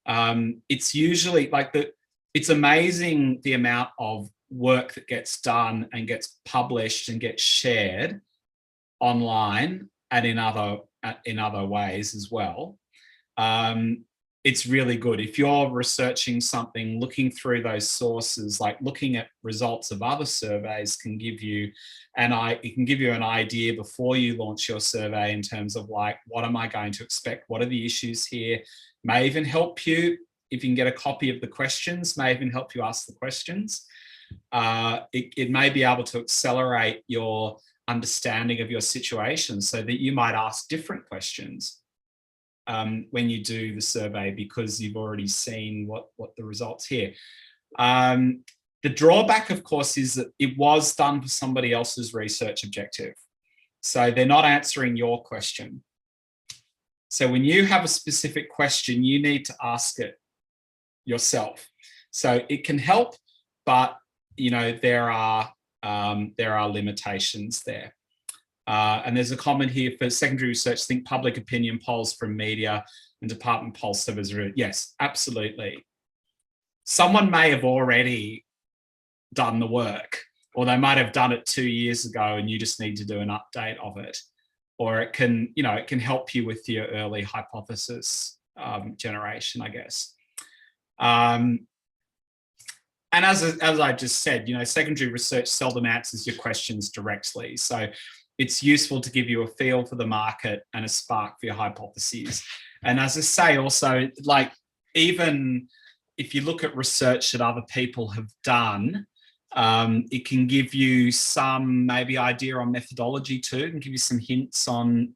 It's usually like it's amazing the amount of work that gets done and gets published and gets shared online and in other ways as well. It's really good. If you're researching something, looking through those sources, like looking at results of other surveys can give you an idea before you launch your survey in terms of like, what am I going to expect? What are the issues here? May even help you, if you can get a copy of the questions, may even help you ask the questions. It may be able to accelerate your understanding of your situation so that you might ask different questions when you do the survey, because you've already seen what the results here. The drawback, of course, is that it was done for somebody else's research objective. So they're not answering your question. So when you have a specific question, you need to ask it yourself. So it can help, but you know, there are limitations there. And there's a comment here for secondary research, think public opinion polls from media and department poll surveys. Yes, absolutely. Someone may have already done the work, or they might have done it 2 years ago and you just need to do an update of it. Or it can, you know, it can help you with your early hypothesis generation, I guess. And as I just said, you know, secondary research seldom answers your questions directly. So it's useful to give you a feel for the market and a spark for your hypotheses. And as I say, also, like even if you look at research that other people have done, it can give you some maybe idea on methodology too, and give you some hints on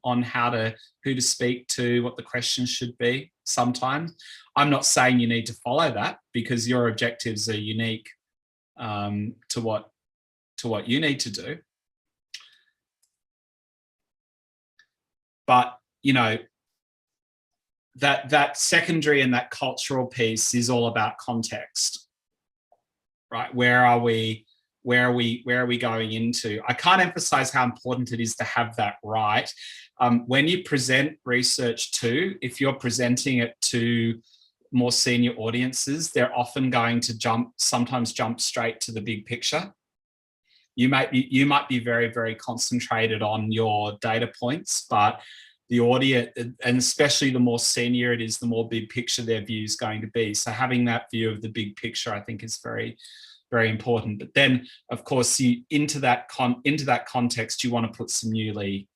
who to speak to, what the questions should be sometimes. I'm not saying you need to follow that, because your objectives are unique to what you need to do. But, you know, that secondary and that cultural piece is all about context, right? Where are we going into? I can't emphasize how important it is to have that right. When you present research too, if you're presenting it to more senior audiences, they're often going to sometimes jump straight to the big picture. You might be very, very concentrated on your data points, but the audience, and especially the more senior it is, the more big picture their view is going to be. So having that view of the big picture, I think, is very, very important. But then, of course, into that context, you want to put some newly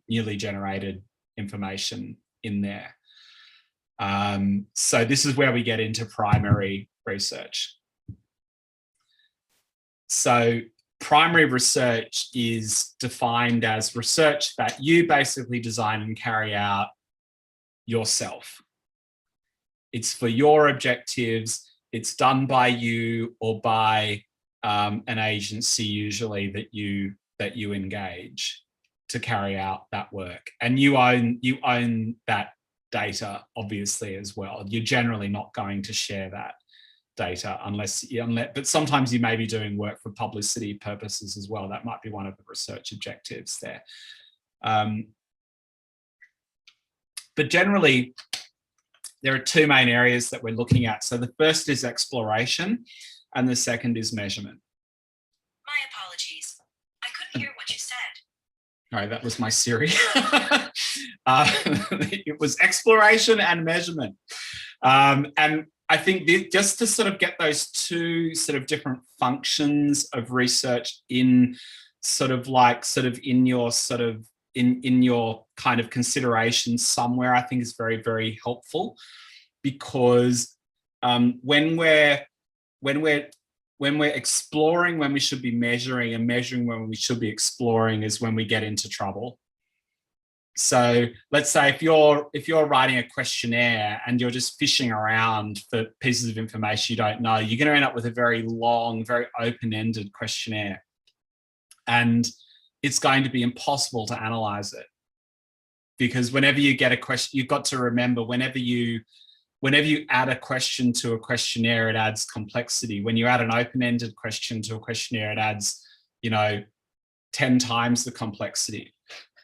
generated information in there. So this is where we get into primary research. So primary research is defined as research that you basically design and carry out yourself. It's for your objectives. It's done by you or by an agency, usually, that you engage to carry out that work. And you own that data, obviously, as well. You're generally not going to share that data unless, but sometimes you may be doing work for publicity purposes as well. That might be one of the research objectives there. But generally, there are two main areas that we're looking at. So the first is exploration and the second is measurement. My apologies. I couldn't hear what you said. All right, that was my Siri. It was exploration and measurement. And I think just to sort of get those two sort of different functions of research in your kind of consideration somewhere, I think is very, very helpful, because when we're exploring when we should be measuring, and measuring when we should be exploring, is when we get into trouble. So let's say if you're writing a questionnaire and you're just fishing around for pieces of information you don't know, you're going to end up with a very long, very open-ended questionnaire. And it's going to be impossible to analyze it, because whenever you get a question, you've got to remember, whenever you add a question to a questionnaire, it adds complexity. When you add an open-ended question to a questionnaire, it adds, 10 times the complexity,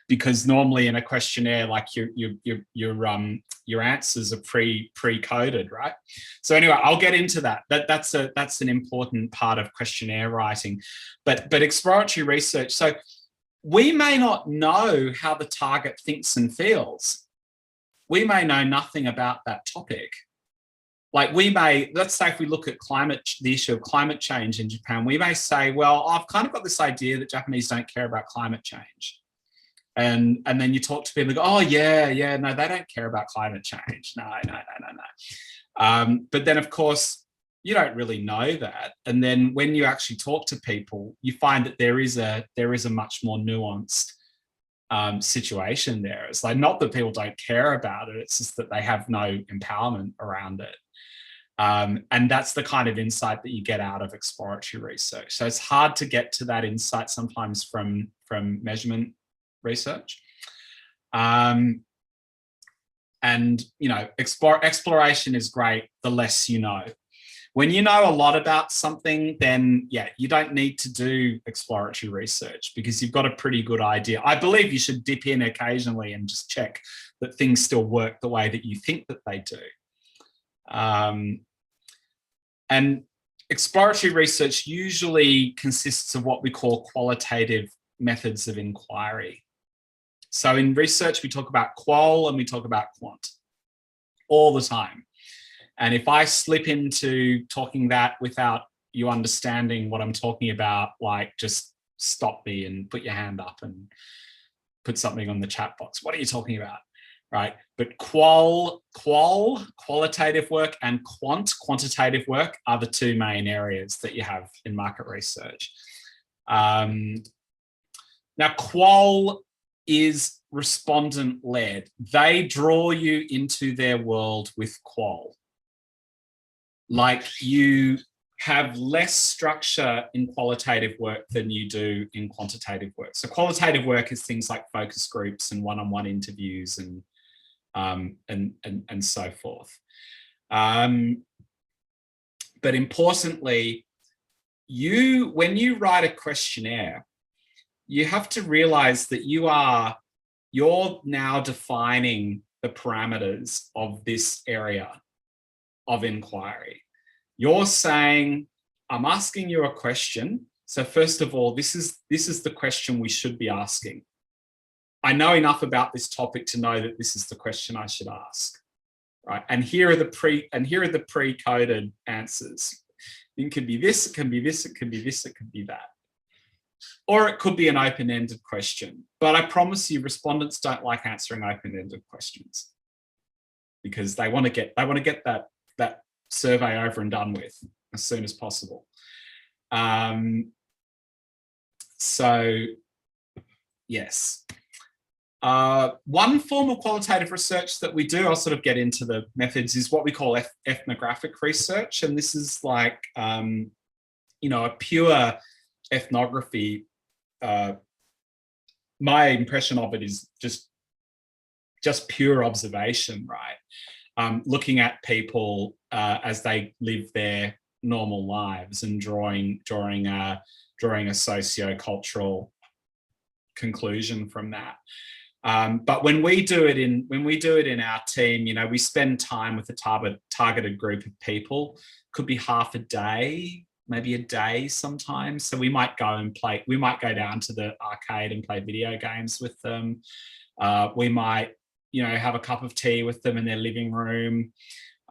because normally in a questionnaire, like your answers are pre-coded, right? So anyway, I'll get into that. That's an important part of questionnaire writing, but exploratory research. So we may not know how the target thinks and feels. We may know nothing about that topic. Like let's say if we look at the issue of climate change in Japan, we may say, well, I've kind of got this idea that Japanese don't care about climate change. And then you talk to people and go, oh yeah, no, they don't care about climate change. No. But then of course, you don't really know that. And then when you actually talk to people, you find that there is a much more nuanced situation there. It's like, not that people don't care about it, it's just that they have no empowerment around it. And that's the kind of insight that you get out of exploratory research. So it's hard to get to that insight sometimes from measurement research. And exploration is great the less you know. When you know a lot about something, then yeah, you don't need to do exploratory research, because you've got a pretty good idea. I believe you should dip in occasionally and just check that things still work the way that you think that they do. And exploratory research usually consists of what we call qualitative methods of inquiry. So in research, we talk about qual and we talk about quant all the time. And if I slip into talking that without you understanding what I'm talking about, like, just stop me and put your hand up and put something on the chat box. What are you talking about? right? But qualitative work and quantitative work are the two main areas that you have in market research. Now, qual is respondent-led. They draw you into their world with qual. Like, you have less structure in qualitative work than you do in quantitative work. So qualitative work is things like focus groups and one-on-one interviews and so forth. But importantly, when you write a questionnaire, you have to realize that you're now defining the parameters of this area of inquiry. You're saying, I'm asking you a question. So first of all, this is the question we should be asking. I know enough about this topic to know that this is the question I should ask, right? And here are the pre-coded answers. It could be this, it can be this, it could be this, it could be that. Or it could be an open-ended question. But I promise you, respondents don't like answering open-ended questions because they want to get that survey over and done with as soon as possible. So yes. One form of qualitative research that we do, I'll sort of get into the methods, is what we call ethnographic research. And this is like, a pure ethnography. My impression of it is just pure observation, right? Looking at people as they live their normal lives and drawing a socio-cultural conclusion from that. But when we do it in our team, we spend time with a targeted group of people. Could be half a day, maybe a day sometimes. So we might go and play. We might go down to the arcade and play video games with them. We might, have a cup of tea with them in their living room.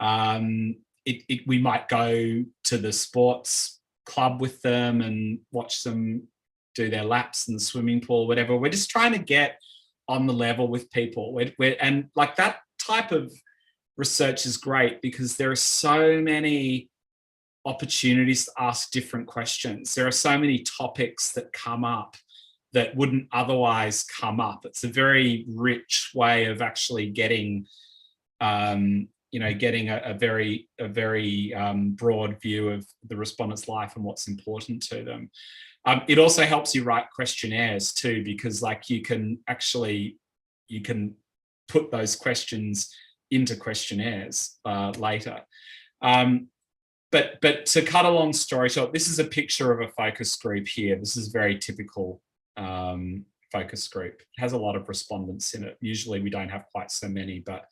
We might go to the sports club with them and watch them do their laps in the swimming pool, whatever. We're just trying to get on the level with people. And like that type of research is great because there are so many opportunities to ask different questions. There are so many topics that come up that wouldn't otherwise come up. It's a very rich way of actually getting, getting a very broad view of the respondent's life and what's important to them. It also helps you write questionnaires too, because like you can put those questions into questionnaires later. But to cut a long story short, this is a picture of a focus group here. This is very typical focus group. It has a lot of respondents in it. Usually we don't have quite so many, but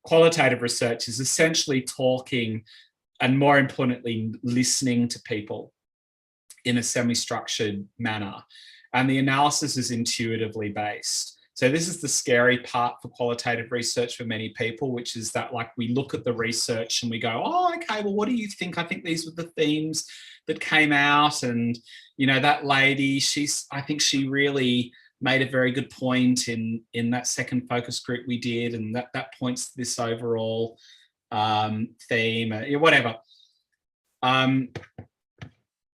qualitative research is essentially talking and, more importantly, listening to people in a semi-structured manner. And the analysis is intuitively based. So this is the scary part for qualitative research for many people, which is that like we look at the research and we go, oh, okay, well, what do you think? I think these were the themes that came out. And, that lady, I think she really made a very good point in that second focus group we did. And that points to this overall theme, whatever.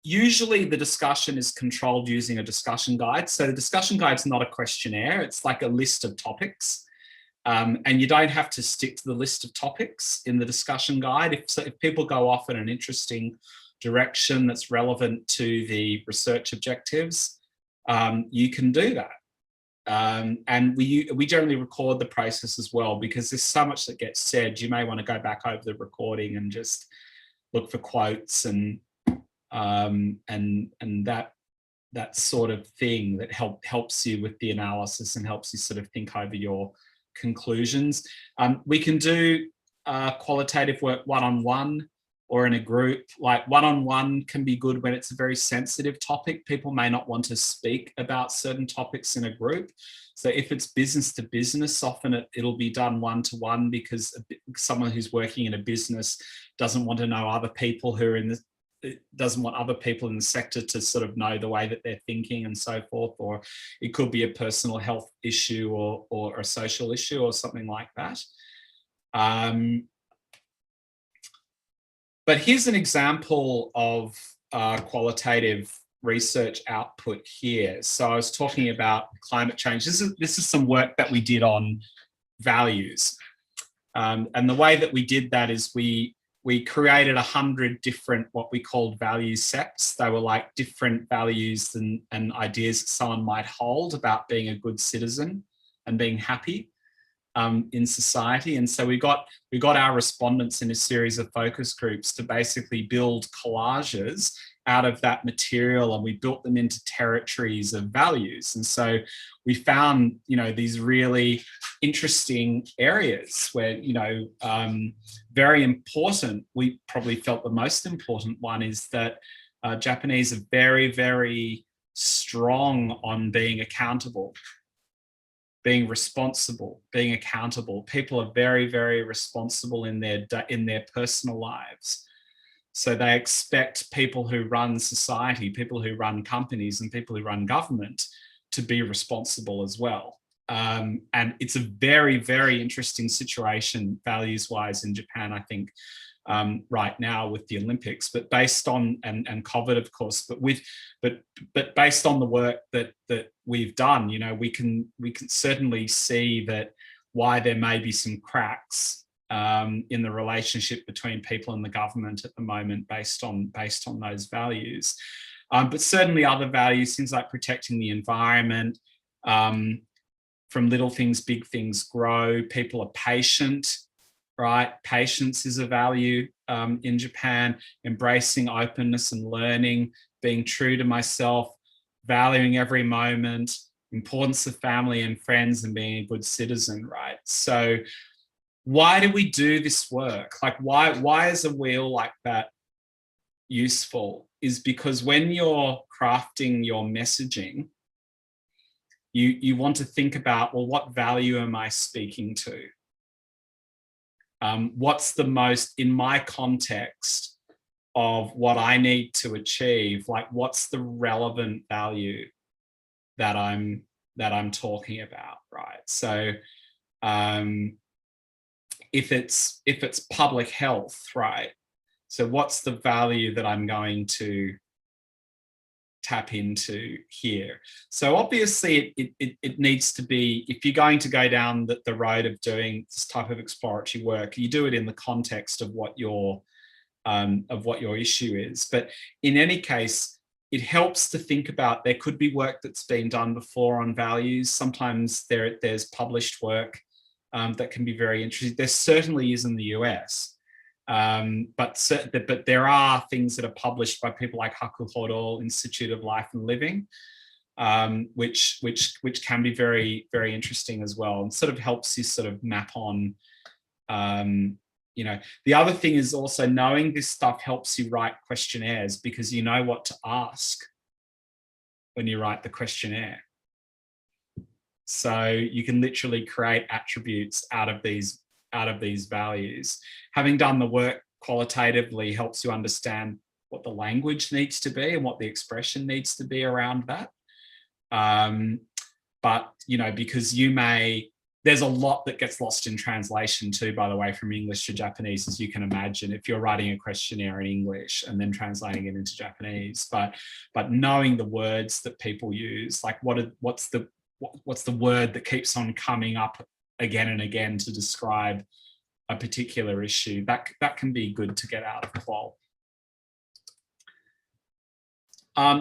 Usually the discussion is controlled using a discussion guide. So the discussion guide's not a questionnaire. It's like a list of topics. And you don't have to stick to the list of topics in the discussion guide. If people go off in an interesting direction that's relevant to the research objectives, you can do that. And we generally record the process as well, because there's so much that gets said. You may want to go back over the recording and just look for quotes and that sort of thing that helps you with the analysis and helps you sort of think over your conclusions. We can do qualitative work one-on-one or in a group. Like one-on-one can be good when it's a very sensitive topic. People may not want to speak about certain topics in a group. So if it's business to business, often it'll be done one-to-one because someone who's working in a business doesn't want to know other people who are in it doesn't want other people in the sector to sort of know the way that they're thinking and so forth, or it could be a personal health issue or a social issue or something like that. But here's an example of qualitative research output here. So I was talking about climate change. This is some work that we did on values. And the way that we did that is we created 100 different, what we called value sets. They were like different values and ideas that someone might hold about being a good citizen and being happy in society. And so we got our respondents in a series of focus groups to basically build collages out of that material, and we built them into territories of values. And so we found, these really interesting areas where, very important, we probably felt the most important one is that Japanese are very, very strong on being accountable, being responsible, being accountable. People are very, very responsible in their personal lives. So they expect people who run society, people who run companies and people who run government to be responsible as well. And it's a very, very interesting situation values-wise in Japan, I think, right now with the Olympics, but based on, and COVID, of course, but based on the work that we've done, we can certainly see that why there may be some cracks in the relationship between people and the government at the moment based on those values. But certainly other values, things like protecting the environment, from little things, big things grow. People are patient, right? Patience is a value in Japan, embracing openness and learning, being true to myself, valuing every moment, importance of family and friends, and being a good citizen, right? So why do we do this work? Like, why is a wheel like that useful? Is because when you're crafting your messaging, you want to think about, well, what value am I speaking to? What's the most, in my context of what I need to achieve, like what's the relevant value that I'm talking about, right? So if it's public health, right? So what's the value that I'm going to tap into here? So obviously it needs to be, if you're going to go down the road of doing this type of exploratory work, you do it in the context of what your issue is. But in any case, it helps to think about, there could be work that's been done before on values. Sometimes there's published work that can be very interesting. There certainly is in the US. But there are things that are published by people like Hakuhodo Institute of Life and Living, which can be very, very interesting as well, and sort of helps you sort of map on, The other thing is also knowing this stuff helps you write questionnaires, because you know what to ask when you write the questionnaire. So you can literally create attributes out of these values. Having done the work qualitatively helps you understand what the language needs to be and what the expression needs to be around that. But, because there's a lot that gets lost in translation too, by the way, from English to Japanese, as you can imagine, if you're writing a questionnaire in English and then translating it into Japanese. But knowing the words that people use, like what's the word that keeps on coming up again and again to describe a particular issue, that can be good to get out of Qual.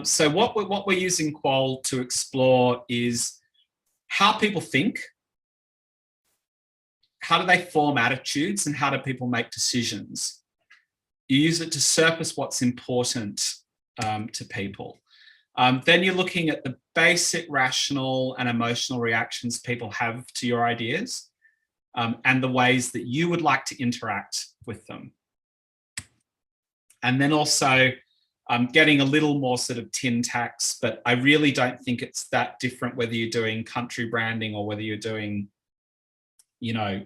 So what we're using Qual to explore is how people think, how do they form attitudes, and how do people make decisions. You use it to surface what's important to people. Then you're looking at the basic rational and emotional reactions people have to your ideas, and the ways that you would like to interact with them. And then also getting a little more sort of tin tacks, but I really don't think it's that different whether you're doing country branding or whether you're doing,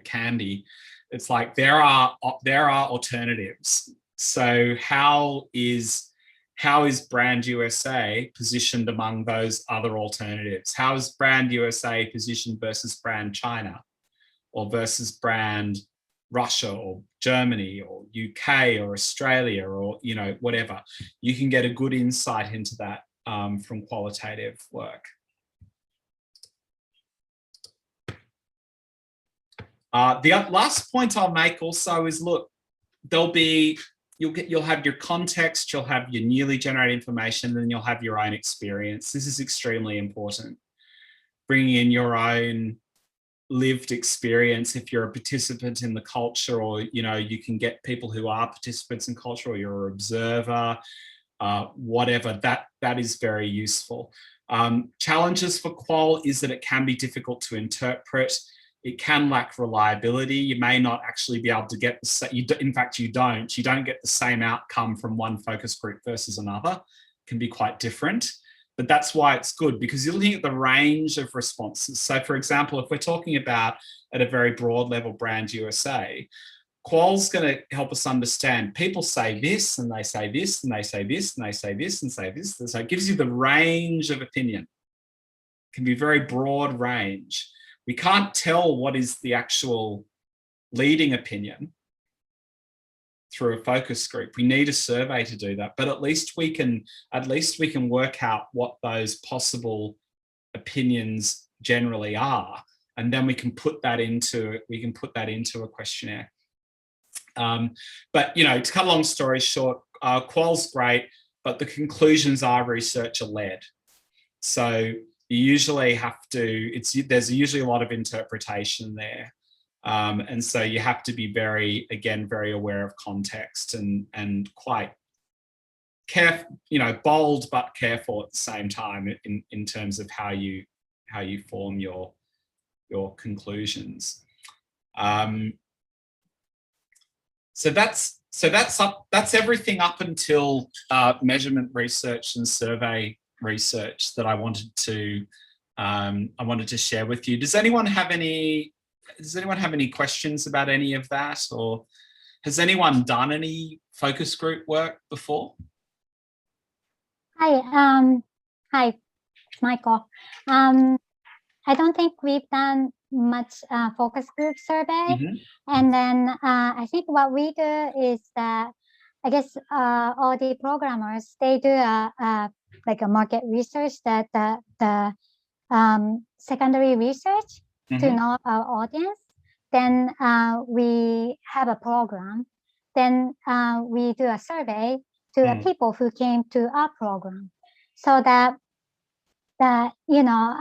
candy. It's like there are alternatives. So how is Brand USA positioned among those other alternatives? How is Brand USA positioned versus Brand China, or versus Brand Russia or Germany or UK or Australia, or, you know, whatever? You can get a good insight into that from qualitative work. The last point I'll make also is, look, you'll have your context, you'll have your newly generated information, and then you'll have your own experience. This is extremely important. Bringing in your own lived experience if you're a participant in the culture, or, you know, you can get people who are participants in culture, or you're an observer, whatever, that is very useful. Challenges for qual is that it can be difficult to interpret. It can lack reliability. You may not actually be able to get in fact, you don't get the same outcome from one focus group versus another. It can be quite different, but that's why it's good, because you're looking at the range of responses. So for example, if we're talking about at a very broad level Brand USA, qual's going to help us understand people say this, and they say this, and they say this, and they say this, and say this. So it gives you the range of opinion. It can be a very broad range. We can't tell what is the actual leading opinion through a focus group. We need a survey to do that, but at least we can work out what those possible opinions generally are, and then we can put that into a questionnaire. But, you know, to cut a long story short, qual's great, but the conclusions are researcher led. So you usually have to, there's usually a lot of interpretation there. And so you have to be very aware of context and quite careful, you know, bold but careful at the same time in terms of how you form your conclusions. So that's everything up until measurement research and survey research that I wanted to share with you. Does anyone have any questions about any of that, or has anyone done any focus group work before? Hi, Michael. I don't think we've done much focus group survey. And then I think what we do is that, I guess all the programmers, they do like a market research, that the secondary research to know our audience. Then we have a program. Then we do a survey to the people who came to our program. So that you know,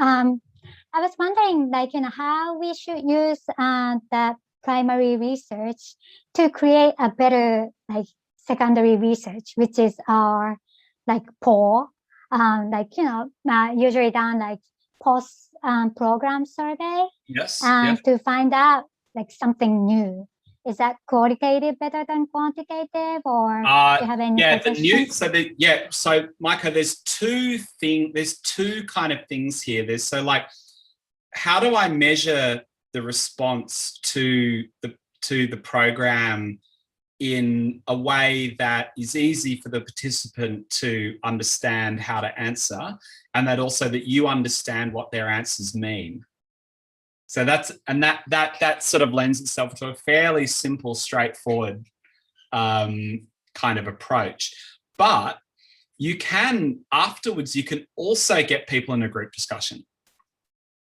I was wondering, like, you know, how we should use that primary research to create a better, like, secondary research, which is our, like, poll, like, you know, usually done like post program survey. Yes. To find out like something new. Is that qualitative better than quantitative, or do you have any suggestions? So Micah, there's two kind of things here. There's like, how do I measure the response to the program in a way that is easy for the participant to understand how to answer, and that also that you understand what their answers mean? So that sort of lends itself to a fairly simple, straightforward kind of approach. But you can, afterwards, you can also get people in a group discussion.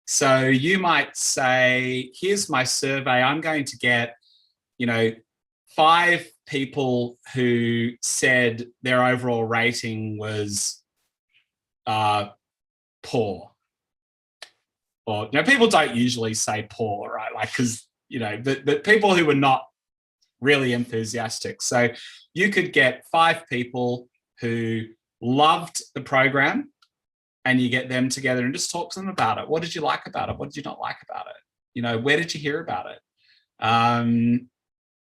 So you might say, here's my survey. I'm going to get, you know, 5 people who said their overall rating was poor. Or, you know, people don't usually say poor, right? Like, because, you know, the people who were not really enthusiastic. So you could get 5 people who loved the program, and you get them together and just talk to them about it. What did you like about it? What did you not like about it? You know, where did you hear about it?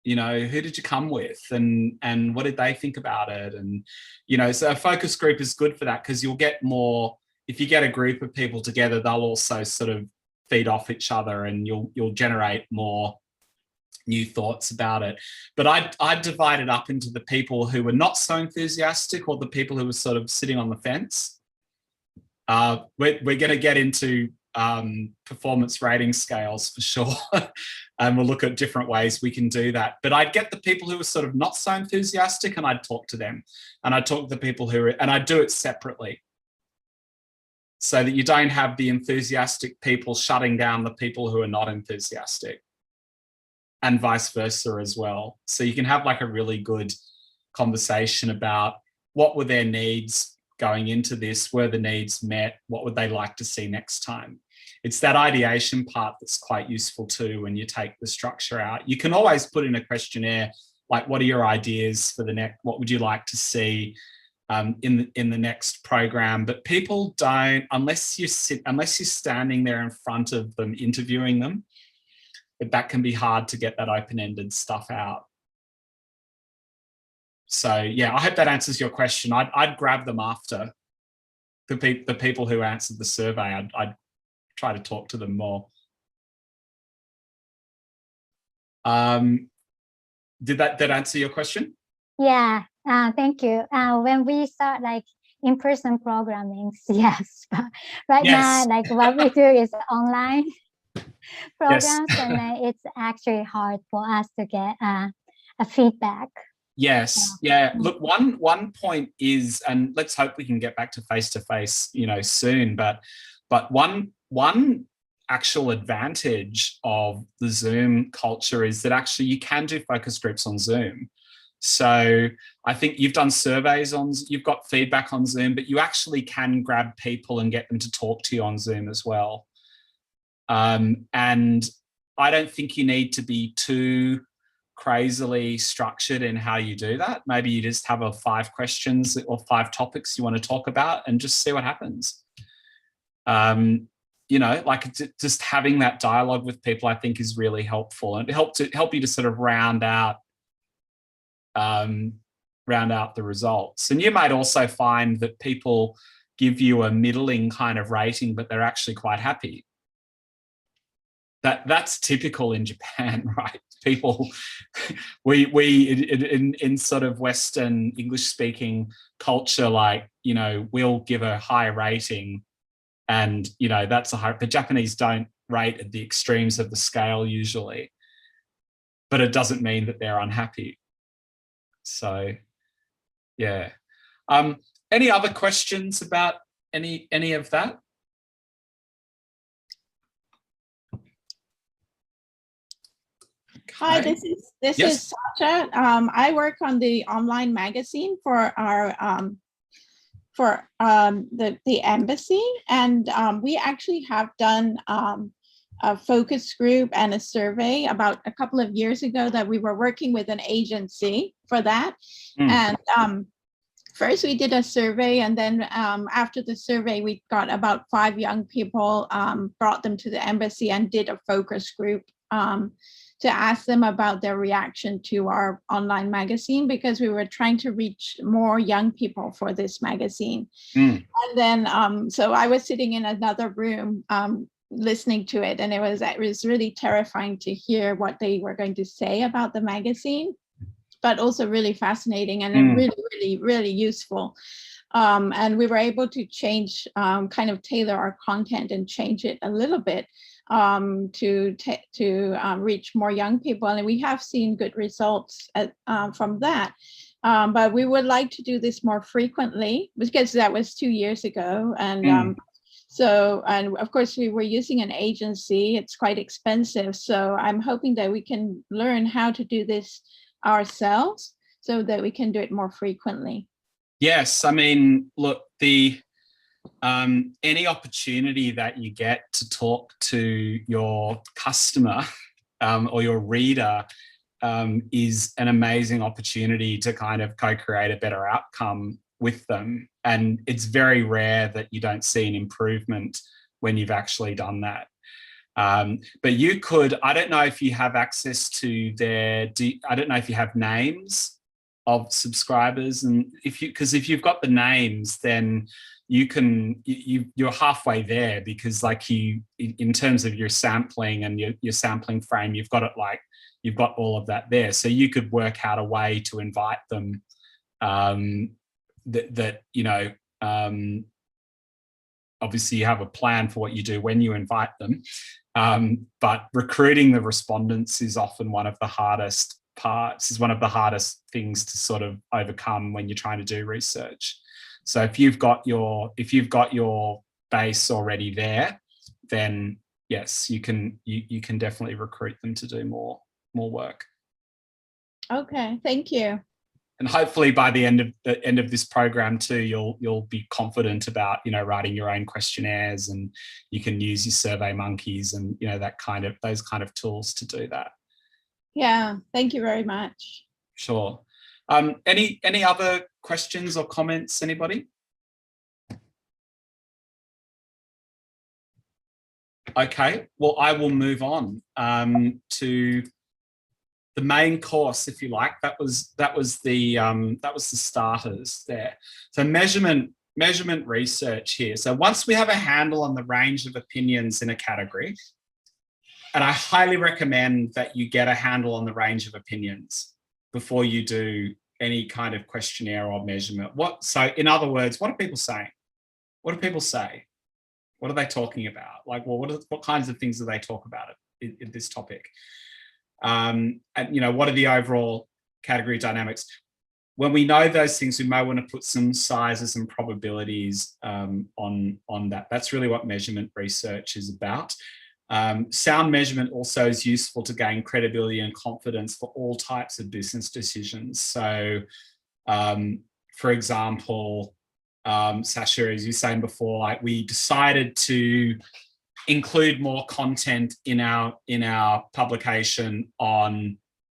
You know, who did you come with, and what did they think about it? And, you know, so a focus group is good for that, because you'll get more. If you get a group of people together, they'll also sort of feed off each other, and you'll generate more new thoughts about it. But I'd divide it up into the people who were not so enthusiastic, or the people who were sort of sitting on the fence. We're going to get into performance rating scales for sure. And we'll look at different ways we can do that. But I'd get the people who were sort of not so enthusiastic, and I'd talk to them. And I'd talk to the people who are, and I'd do it separately, so that you don't have the enthusiastic people shutting down the people who are not enthusiastic, and vice versa as well. So you can have like a really good conversation about what were their needs going into this, were the needs met, what would they like to see next time? It's that ideation part that's quite useful too when you take the structure out. You can always put in a questionnaire, like what are your ideas for the next, what would you like to see in the next program? But people don't, unless you're standing there in front of them interviewing them, that can be hard to get that open-ended stuff out. So yeah, I hope that answers your question. I'd grab them after the people who answered the survey. I'd try to talk to them more. Did that answer your question? Yeah, thank you. When we start like in-person programming, yes, but right now, like what we do is online programs, and then it's actually hard for us to get a feedback. Yes, yeah. Look, one point is, and let's hope we can get back to face-to-face, soon. But one actual advantage of the Zoom culture is that actually you can do focus groups on Zoom. So I think you've done surveys you've got feedback on Zoom, but you actually can grab people and get them to talk to you on Zoom as well. And I don't think you need to be too crazily structured in how you do that. Maybe you just have 5 questions or 5 topics you want to talk about and just see what happens. Like just having that dialogue with people, I think, is really helpful, and help you to sort of round out the results. And you might also find that people give you a middling kind of rating, but they're actually quite happy. That's typical in Japan, right? People, we in sort of Western English speaking culture, like, we'll give a high rating, and that's a high. The Japanese don't rate at the extremes of the scale usually, but it doesn't mean that they're unhappy. So, yeah. Any other questions about any of that? Hi, this is Sasha. I work on the online magazine for our the embassy, and we actually have done a focus group and a survey about a couple of years ago that we were working with an agency for that. And first we did a survey, and then after the survey, we got about 5 young people, brought them to the embassy and did a focus group to ask them about their reaction to our online magazine, because we were trying to reach more young people for this magazine. And then, so I was sitting in another room listening to it, and it was really terrifying to hear what they were going to say about the magazine, but also really fascinating and really useful. And we were able to change, kind of tailor our content and change it a little bit to reach more young people, and we have seen good results from that. But we would like to do this more frequently, because that was 2 years ago, and and of course we were using an agency. It's quite expensive, so I'm hoping that we can learn how to do this ourselves so that we can do it more frequently. Yes, I mean, look, any opportunity that you get to talk to your customer or your reader is an amazing opportunity to kind of co-create a better outcome with them. And it's very rare that you don't see an improvement when you've actually done that. But you could, I don't know if you have access to I don't know if you have names subscribers, and because if you've got the names, then you're halfway there, because like in terms of your sampling and your sampling frame, you've got all of that there, so you could work out a way to invite them obviously you have a plan for what you do when you invite them, but recruiting the respondents is often one of the hardest parts, is one of the hardest things to sort of overcome when you're trying to do research. So if you've got your base already there, then yes, you can definitely recruit them to do more work. Okay, thank you. And hopefully by the end of this program too, you'll be confident about writing your own questionnaires, and you can use your Survey Monkeys and those kind of tools to do that. Yeah, thank you very much. Sure. Any other questions or comments, anybody? Okay, well, I will move on to the main course, if you like. That was the starters there. So measurement research here. So once we have a handle on the range of opinions in a category, and I highly recommend that you get a handle on the range of opinions before you do any kind of questionnaire or measurement. So in other words, what are people saying? What do people say? What are they talking about? Like, well, what kinds of things do they talk about in this topic? And what are the overall category dynamics? When we know those things, we may want to put some sizes and probabilities on that. That's really what measurement research is about. Sound measurement also is useful to gain credibility and confidence for all types of business decisions. So, for example, Sasha, as you were saying before, like we decided to include more content in our publication on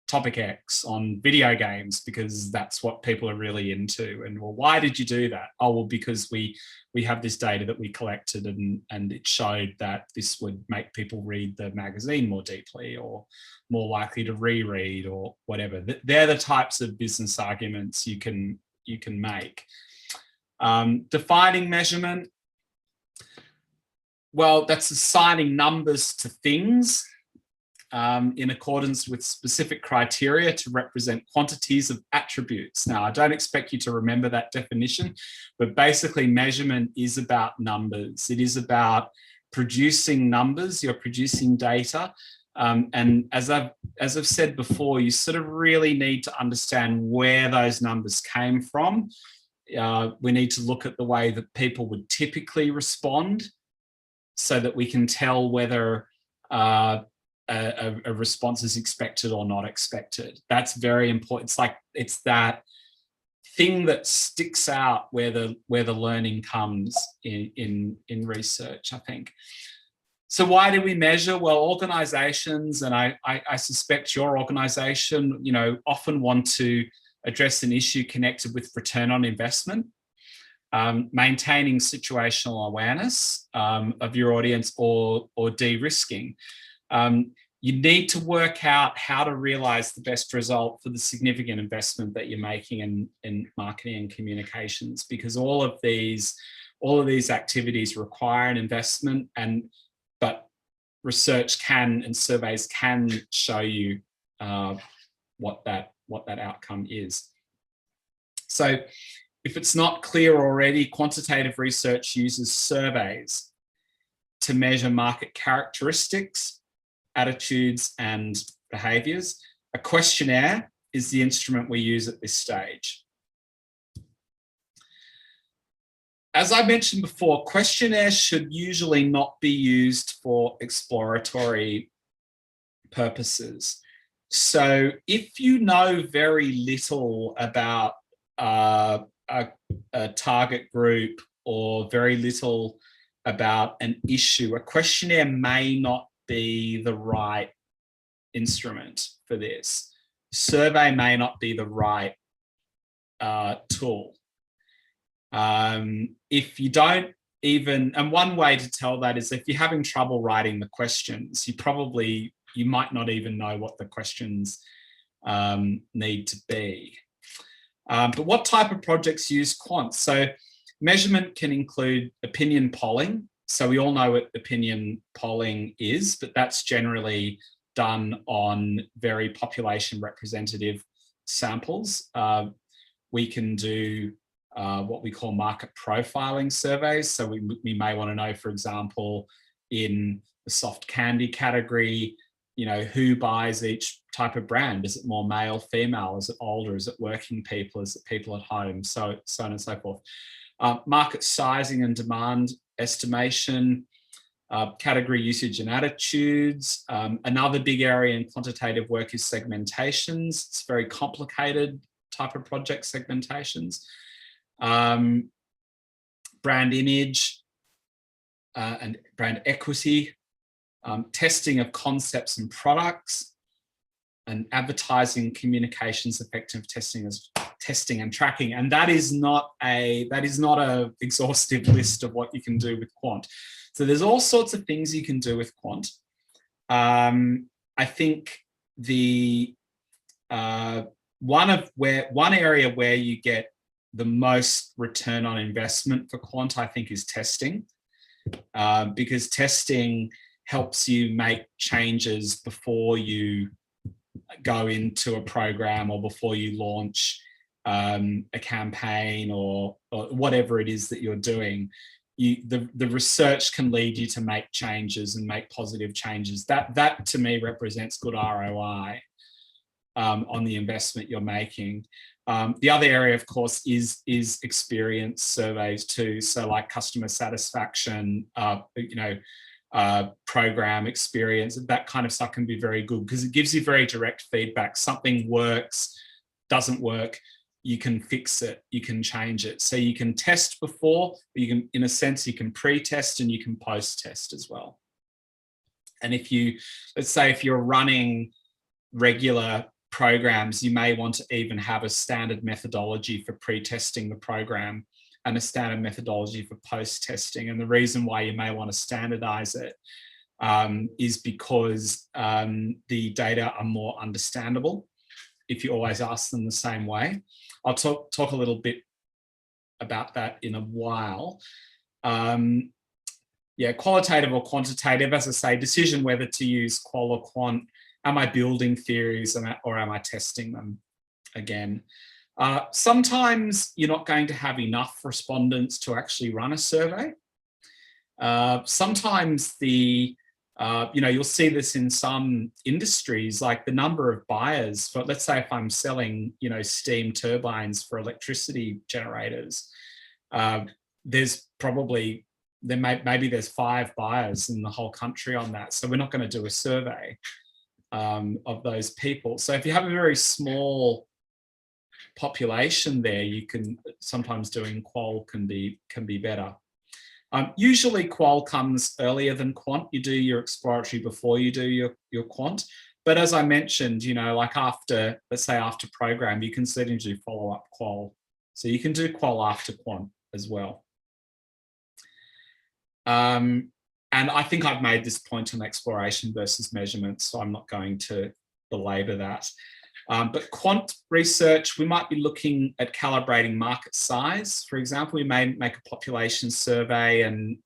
topic X, on video games, because that's what people are really into. And well, why did you do that? Oh, well, because we have this data that we collected, and it showed that this would make people read the magazine more deeply, or more likely to reread, or whatever. They're the types of business arguments you can make. Defining measurement, well, that's assigning numbers to things in accordance with specific criteria to represent quantities of attributes. Now, I don't expect you to remember that definition, but basically measurement is about numbers. It is about producing numbers. You're producing data. And as I've said before, you sort of really need to understand where those numbers came from. We need to look at the way that people would typically respond, so that we can tell whether a response is expected or not expected. That's very important. It's that thing that sticks out where the learning comes in research, I think. So why do we measure? Well, organizations, and I suspect your organization, often want to address an issue connected with return on investment. Maintaining situational awareness of your audience, or de-risking. You need to work out how to realize the best result for the significant investment that you're making in marketing and communications, because all of these activities require an investment, but research and surveys can show you what that outcome is. So, if it's not clear already, quantitative research uses surveys to measure market characteristics, attitudes, and behaviours. A questionnaire is the instrument we use at this stage. As I mentioned before, questionnaires should usually not be used for exploratory purposes. So if you know very little about a target group, or very little about an issue, a questionnaire may not be the right instrument for this. Survey may not be the right tool. If you don't and one way to tell that is if you're having trouble writing the questions, you might not even know what the questions need to be. But what type of projects use quant? So measurement can include opinion polling. So we all know what opinion polling is, but that's generally done on very population representative samples. We can do what we call market profiling surveys. So we may want to know, for example, in the soft candy category, you know, who buys each type of brand? Is it more male, female? Is it older? Is it working people? Is it people at home? So on and so forth. Market sizing and demand estimation, category usage and attitudes. Another big area in quantitative work is segmentations. It's very complicated type of project segmentations. Brand image and brand equity, testing of concepts and products, and advertising communications effective testing and tracking. And that is not a exhaustive list of what you can do with quant. So there's all sorts of things you can do with quant. I think the one area where you get the most return on investment for quant, I think, is testing, because testing helps you make changes before you go into a program or before you launch a campaign or whatever it is that you're doing. The research can lead you to make changes and make positive changes. That to me represents good ROI on the investment you're making. The other area, of course, is experience surveys too. So like customer satisfaction, program experience, that kind of stuff can be very good because it gives you very direct feedback. Something works, doesn't work, you can fix it, you can change it. So you can test before, you can, in a sense, you can pre-test and you can post-test as well. And let's say if you're running regular programs, you may want to even have a standard methodology for pre-testing the program and a standard methodology for post-testing. And the reason why you may want to standardize it is because the data are more understandable if you always ask them the same way. I'll talk a little bit about that in a while. Yeah, qualitative or quantitative, as I say, decision whether to use qual or quant. Am I building theories or am I testing them again? Sometimes you're not going to have enough respondents to actually run a survey. Sometimes you'll see this in some industries, like the number of buyers for, let's say if I'm selling, steam turbines for electricity generators, maybe there's 5 buyers in the whole country on that. So we're not going to do a survey of those people. So if you have a very small population there, you can sometimes doing qual can be better. Usually qual comes earlier than quant. You do your exploratory before you do your quant. But as I mentioned, like let's say after program, you can certainly do follow-up qual. So you can do qual after quant as well. And I think I've made this point on exploration versus measurement, so I'm not going to belabor that. But quant research, we might be looking at calibrating market size. For example, we may make a population survey and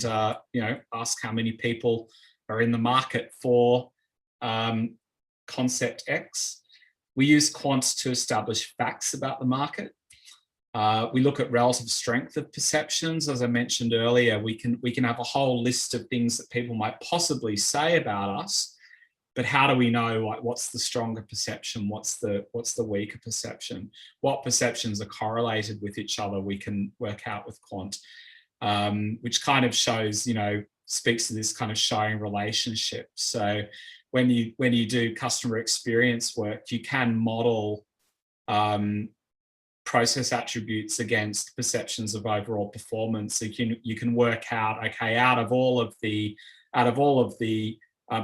ask how many people are in the market for concept X. We use quants to establish facts about the market. We look at relative strength of perceptions. As I mentioned earlier, we can have a whole list of things that people might possibly say about us. But how do we know, like, what's the stronger perception? What's the weaker perception? What perceptions are correlated with each other? We can work out with quant, which kind of shows, speaks to this kind of showing relationship. So when you do customer experience work, you can model process attributes against perceptions of overall performance. So you can work out, okay, out of all of the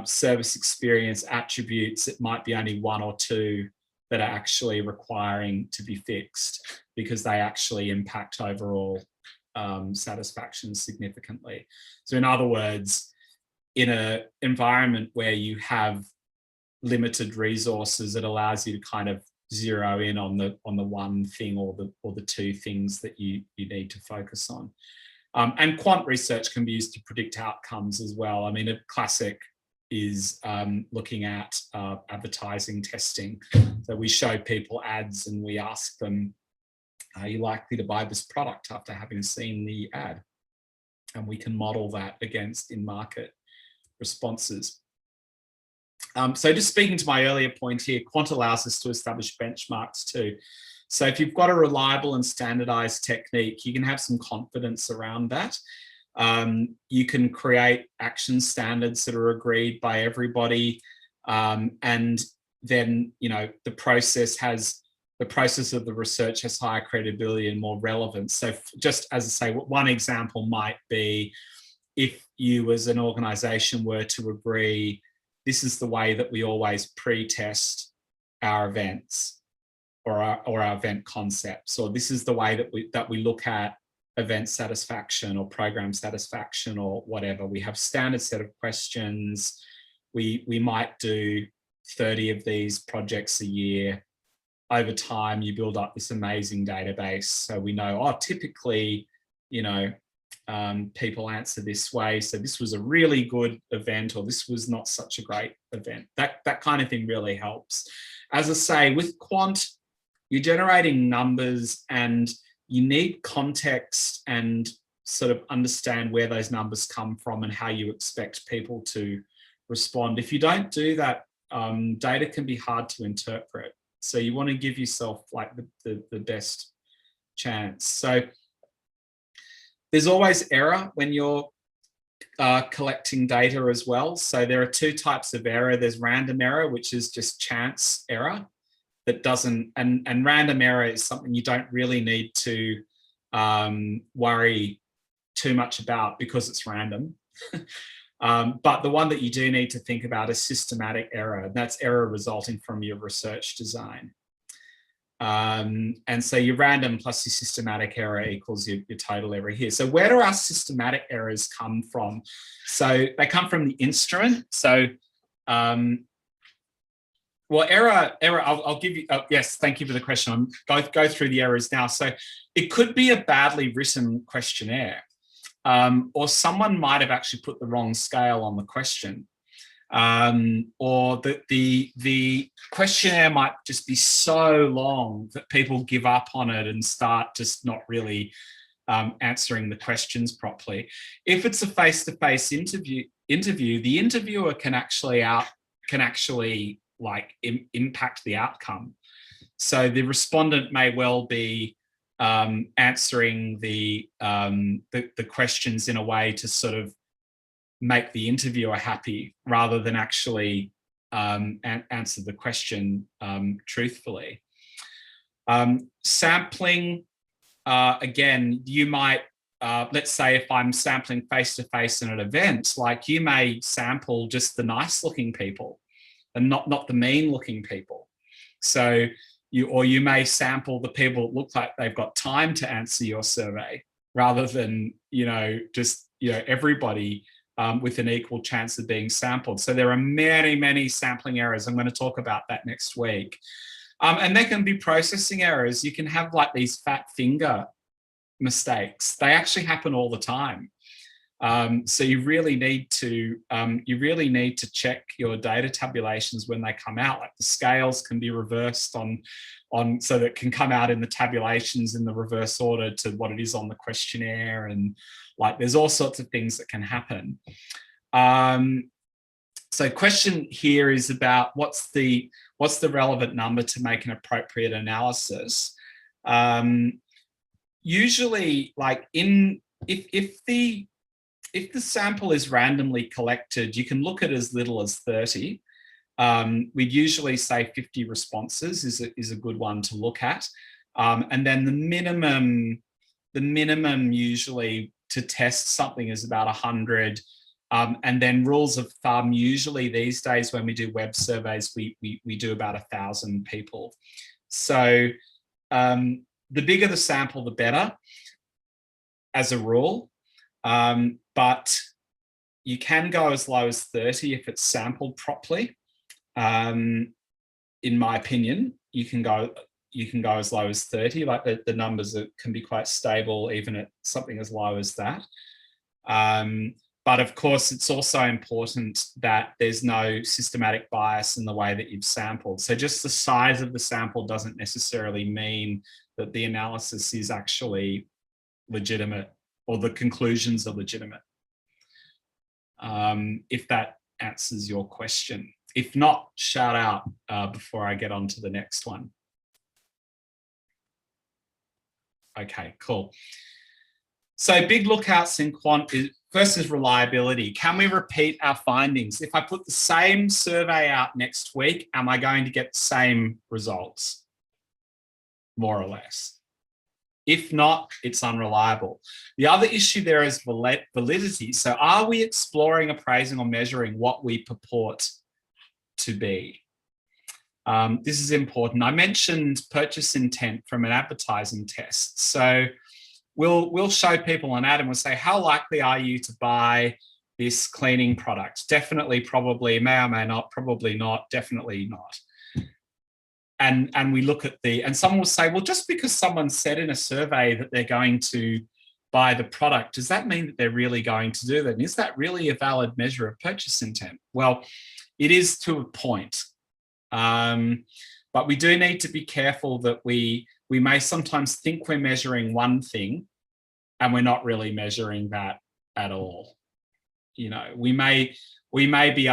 service experience attributes, it might be only 1 or 2 that are actually requiring to be fixed because they actually impact overall satisfaction significantly. So in other words, in an environment where you have limited resources, it allows you to kind of zero in on the one thing or the two things that you need to focus on. And quant research can be used to predict outcomes as well. I mean, a classic is looking at advertising testing. So we show people ads and we ask them, are you likely to buy this product after having seen the ad? And we can model that against in-market responses. So just speaking to my earlier point here, quant allows us to establish benchmarks too. So if you've got a reliable and standardized technique, you can have some confidence around that. You can create action standards that are agreed by everybody. And then, you know, the process of the research has higher credibility and more relevance. So just as I say, one example might be if you as an organization were to agree, this is the way that we always pre-test our events or our event concepts, or this is the way that we look at event satisfaction or program satisfaction or whatever. We have standard set of questions. We might do 30 of these projects a year. Over time, you build up this amazing database. So we know, oh, typically, you know, people answer this way. So this was a really good event, or this was not such a great event. That kind of thing really helps. As I say, with quant, you're generating numbers and you need context and sort of understand where those numbers come from and how you expect people to respond. If you don't do that, data can be hard to interpret. So you want to give yourself like the best chance. So there's always error when you're collecting data as well. So there are two types of error. There's random error, which is just chance error that doesn't, and random error is something you don't really need to worry too much about because it's random. But the one that you do need to think about is systematic error. That's error resulting from your research design. And so your random plus your systematic error equals your total error here. So where do our systematic errors come from? So they come from the instrument. So, well, error, I'll give you, yes, thank you for the question. I'll go through the errors now. So it could be a badly written questionnaire, or someone might have actually put the wrong scale on the question. Or the questionnaire might just be so long that people give up on it and start just not really answering the questions properly. If it's a face-to-face interview, the interviewer can actually like impact the outcome. So the respondent may well be answering the questions in a way to sort of make the interviewer happy rather than actually answer the question truthfully. Sampling, again, you might, let's say if I'm sampling face-to-face in an event, like you may sample just the nice looking people and not the mean looking people. So you may sample the people that look like they've got time to answer your survey rather than, just, everybody with an equal chance of being sampled. So there are many, many sampling errors. I'm going to talk about that next week. And there can be processing errors. You can have like these fat finger mistakes. They actually happen all the time. So you really need to check your data tabulations when they come out. Like the scales can be reversed on so that it can come out in the tabulations in the reverse order to what it is on the questionnaire, and like there's all sorts of things that can happen. So question here is about what's the relevant number to make an appropriate analysis. Usually, like if the sample is randomly collected, you can look at as little as 30. We'd usually say 50 responses is a good one to look at. And then the minimum usually to test something is about 100. And then rules of thumb, usually these days when we do web surveys, we do about 1,000 people. So the bigger the sample, the better, as a rule. But you can go as low as 30 if it's sampled properly, in my opinion. you can go as low as 30. Like the numbers can be quite stable even at something as low as that. But of course, it's also important that there's no systematic bias in the way that you've sampled. So just the size of the sample doesn't necessarily mean that the analysis is actually legitimate or the conclusions are legitimate. If that answers your question. If not, shout out before I get on to the next one. Okay, cool. So big lookouts in quant first is reliability. Can we repeat our findings? If I put the same survey out next week, am I going to get the same results? More or less. If not, it's unreliable. The other issue there is validity. So are we exploring, appraising, or measuring what we purport to be? This is important. I mentioned purchase intent from an advertising test. So we'll show people an ad and we'll say, how likely are you to buy this cleaning product? Definitely, probably, may or may not, probably not, definitely not. And we look at and someone will say, well, just because someone said in a survey that they're going to buy the product, does that mean that they're really going to do that? And is that really a valid measure of purchase intent? Well, it is to a point. But we do need to be careful that we may sometimes think we're measuring one thing and we're not really measuring that at all. You know, we may be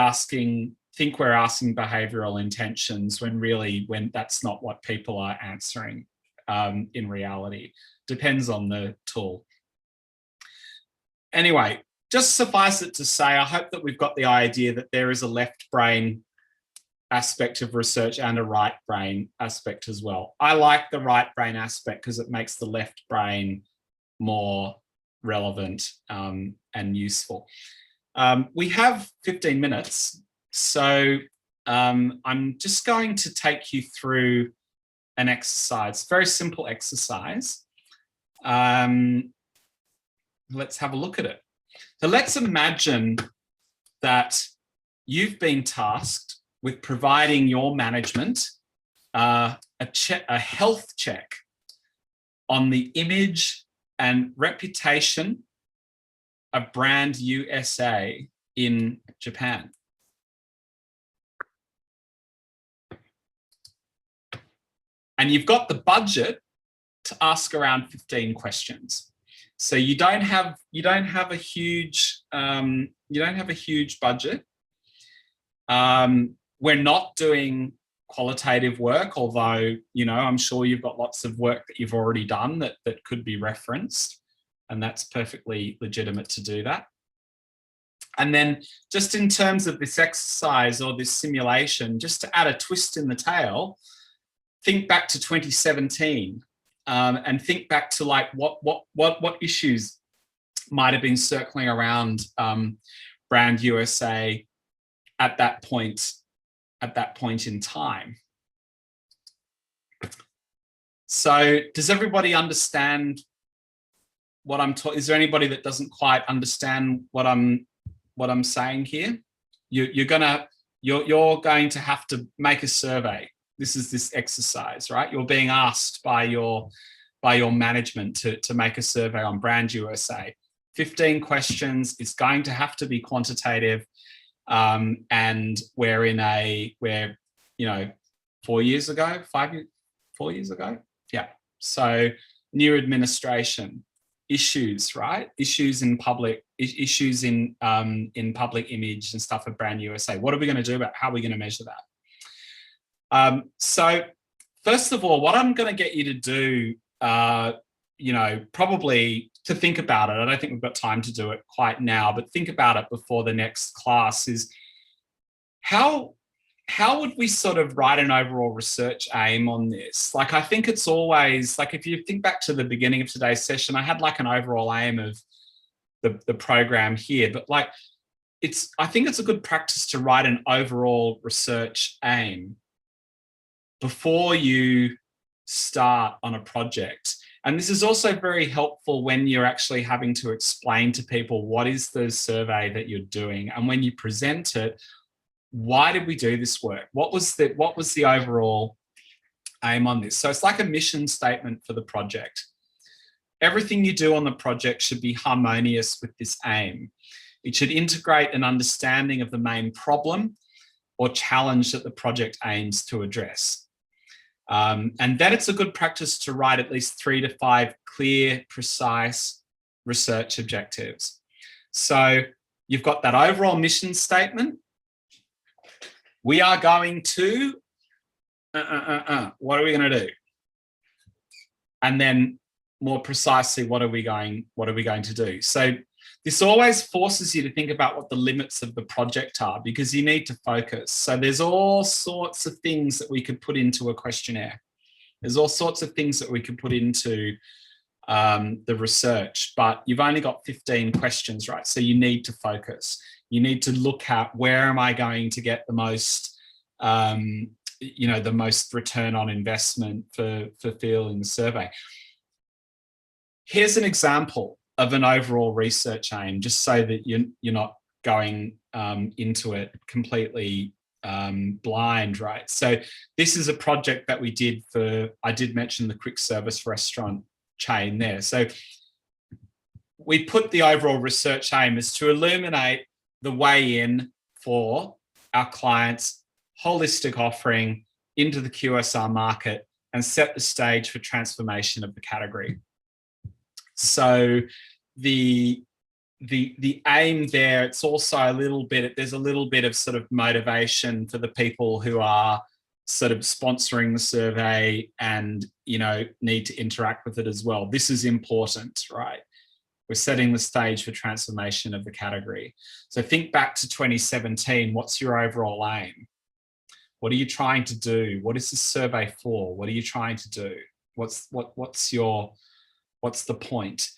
think we're asking behavioral intentions when that's not what people are answering in reality. Depends on the tool. Anyway, just suffice it to say, I hope that we've got the idea that there is a left brain aspect of research and a right brain aspect as well. I like the right brain aspect because it makes the left brain more relevant and useful. We have 15 minutes, so I'm just going to take you through an exercise, very simple exercise. Let's have a look at it. So let's imagine that you've been tasked with providing your management a health check on the image and reputation of brand USA in Japan. And you've got the budget to ask around 15 questions. So you don't have a huge budget. We're not doing qualitative work, although, you know, I'm sure you've got lots of work that you've already done that could be referenced, and that's perfectly legitimate to do that. And then just in terms of this exercise or this simulation, just to add a twist in the tail, think back to 2017 and think back to like what issues might have been circling around brand USA at that point in time. So does everybody understand what I'm talking? Is there anybody that doesn't quite understand what I'm saying here? You're going to have to make a survey. This is this exercise, right? You're being asked by your management to make a survey on brand USA. 15 questions. It's going to have to be quantitative. And we're 4 years ago, 4 years ago. Yeah. So new administration, issues, right? Issues in public image and stuff of brand USA. What are we going to do about how are we going to measure that? So first of all, what I'm going to get you to do, probably to think about it. I don't think we've got time to do it quite now, but think about it before the next class is how would we sort of write an overall research aim on this? Like, I think it's always like, if you think back to the beginning of today's session, I had like an overall aim of the program here, but like I think it's a good practice to write an overall research aim before you start on a project. And this is also very helpful when you're actually having to explain to people what is the survey that you're doing. And when you present it, why did we do this work? What was the overall aim on this. So it's like a mission statement for the project. Everything you do on the project should be harmonious with this aim. It should integrate an understanding of the main problem or challenge that the project aims to address. And then it's a good practice to write at least 3 to 5 clear, precise research objectives. So you've got that overall mission statement. We are going to, what are we going to do? And then more precisely, what are we going to do? So this always forces you to think about what the limits of the project are, because you need to focus. So there's all sorts of things that we could put into a questionnaire. There's all sorts of things that we could put into the research, but you've only got 15 questions, right? So you need to focus. You need to look at, where am I going to get the most, the most return on investment for filling the survey. Here's an example of an overall research aim, just so that you're not going into it completely blind, right? So this is a project that we did I did mention the quick service restaurant chain there. So we put the overall research aim as to illuminate the way in for our clients' holistic offering into the QSR market and set the stage for transformation of the category. So the aim there, it's also a little bit, there's a little bit of sort of motivation for the people who are sort of sponsoring the survey and, need to interact with it as well. This is important, right? We're setting the stage for transformation of the category. So think back to 2017, what's your overall aim? What are you trying to do? What is this survey for? What are you trying to do? What's the point?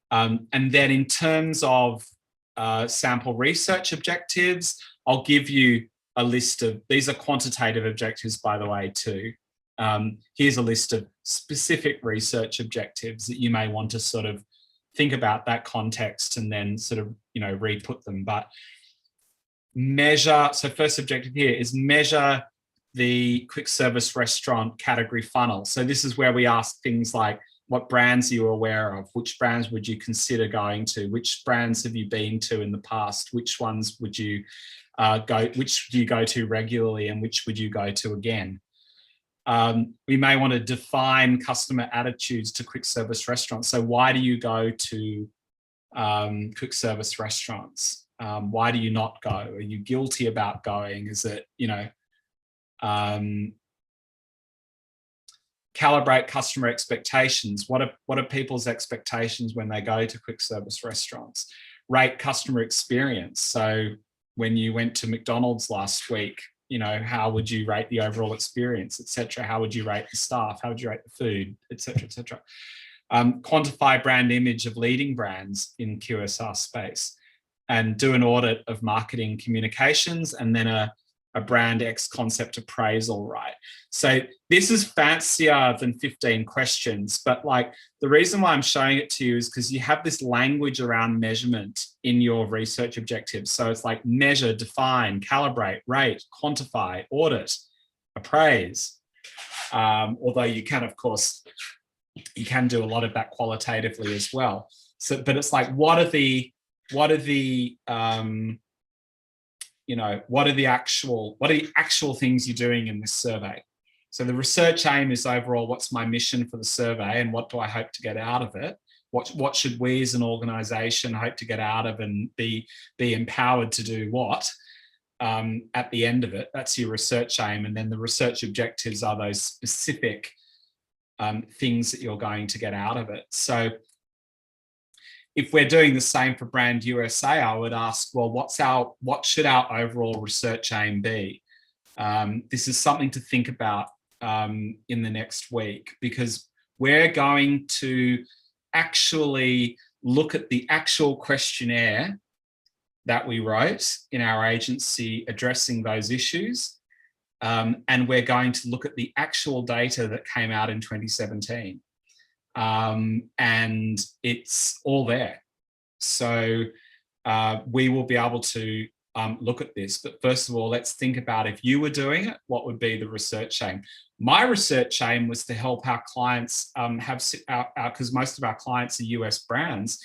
And then in terms of sample research objectives, I'll give you a list of, these are quantitative objectives, by the way, too. Here's a list of specific research objectives that you may want to sort of think about that context and then sort of, re-put them. But measure, so first objective here is measure the quick service restaurant category funnel. So this is where we ask things like, what brands are you aware of? Which brands would you consider going to? Which brands have you been to in the past? Which ones would you which do you go to regularly and which would you go to again? We may want to define customer attitudes to quick service restaurants. So why do you go to quick service restaurants? Why do you not go? Are you guilty about going? Is it, calibrate customer expectations. What are people's expectations when they go to quick service restaurants? Rate customer experience. So when you went to McDonald's last week, how would you rate the overall experience, etc.? How would you rate the staff? How would you rate the food, etc., etc.? Quantify brand image of leading brands in QSR space and do an audit of marketing communications and then a brand X concept appraisal, right? So this is fancier than 15 questions, but like the reason why I'm showing it to you is because you have this language around measurement in your research objectives. So it's like measure, define, calibrate, rate, quantify, audit, appraise. Although you can, of course, you can do a lot of that qualitatively as well. So, but it's like, what are the actual things you're doing in this survey? So the research aim is overall, what's my mission for the survey and what do I hope to get out of it? What should we as an organisation hope to get out of and be empowered to do what at the end of it? That's your research aim. And then the research objectives are those specific things that you're going to get out of it. So if we're doing the same for Brand USA, I would ask, well, what should our overall research aim be? This is something to think about in the next week, because we're going to actually look at the actual questionnaire that we wrote in our agency addressing those issues. And we're going to look at the actual data that came out in 2017. And it's all there. So we will be able to look at this. But first of all, let's think about if you were doing it, what would be the research aim? My research aim was to help our clients because most of our clients are US brands.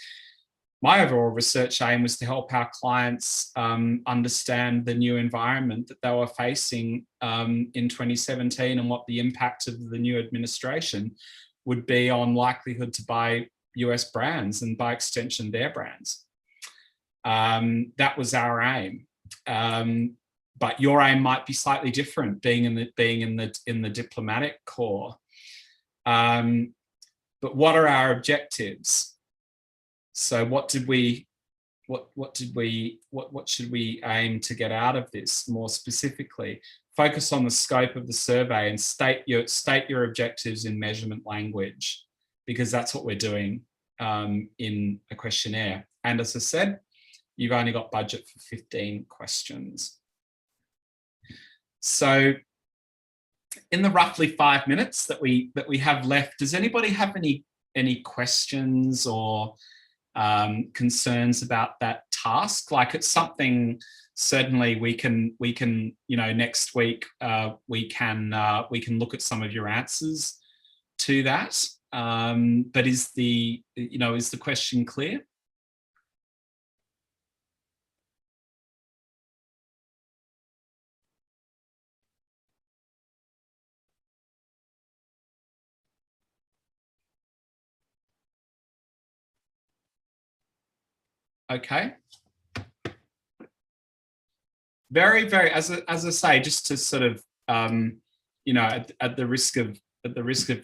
My overall research aim was to help our clients understand the new environment that they were facing in 2017 and what the impact of the new administration would be on likelihood to buy US brands and by extension their brands. That was our aim. But your aim might be slightly different, being in the diplomatic corps. But what are our objectives? So what should we aim to get out of this more specifically? Focus on the scope of the survey and state your objectives in measurement language, because that's what we're doing in a questionnaire. And as I said, you've only got budget for 15 questions. So in the roughly 5 minutes that we have left, does anybody have any questions or concerns about that task? Like, it's something certainly we can next week we can look at some of your answers to that. But is the question clear? Okay. Very, very, as I say, just to sort of, at the risk of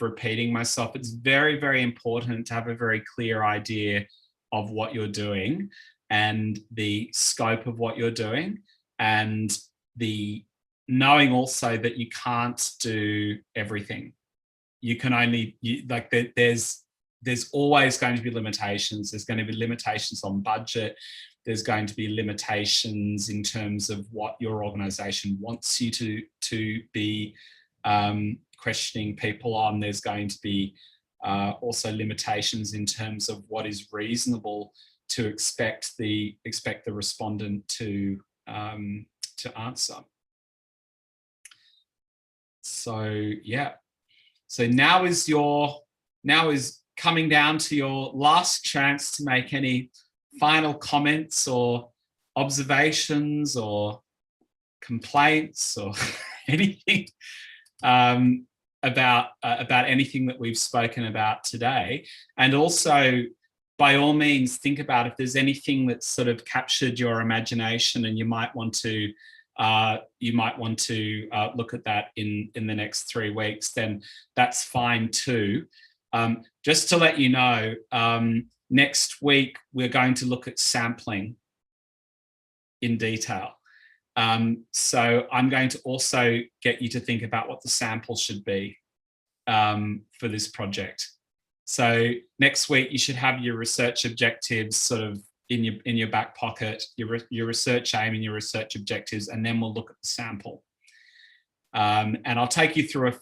repeating myself, it's very, very important to have a very clear idea of what you're doing and the scope of what you're doing, and the knowing also that you can't do everything. You can only, there's always going to be limitations. There's going to be limitations on budget. There's going to be limitations in terms of what your organization wants you to be questioning people on. There's going to be also limitations in terms of what is reasonable to expect the respondent to answer. So yeah. So now is coming down to your last chance to make any final comments or observations or complaints or anything about anything that we've spoken about today. And also, by all means, think about if there's anything that's sort of captured your imagination and you might want to look at that in the next 3 weeks, then that's fine too. Just to let you know, next week we're going to look at sampling in detail. So I'm going to also get you to think about what the sample should be for this project. So next week you should have your research objectives sort of in your back pocket, your research aim and your research objectives, and then we'll look at the sample. And I'll take you through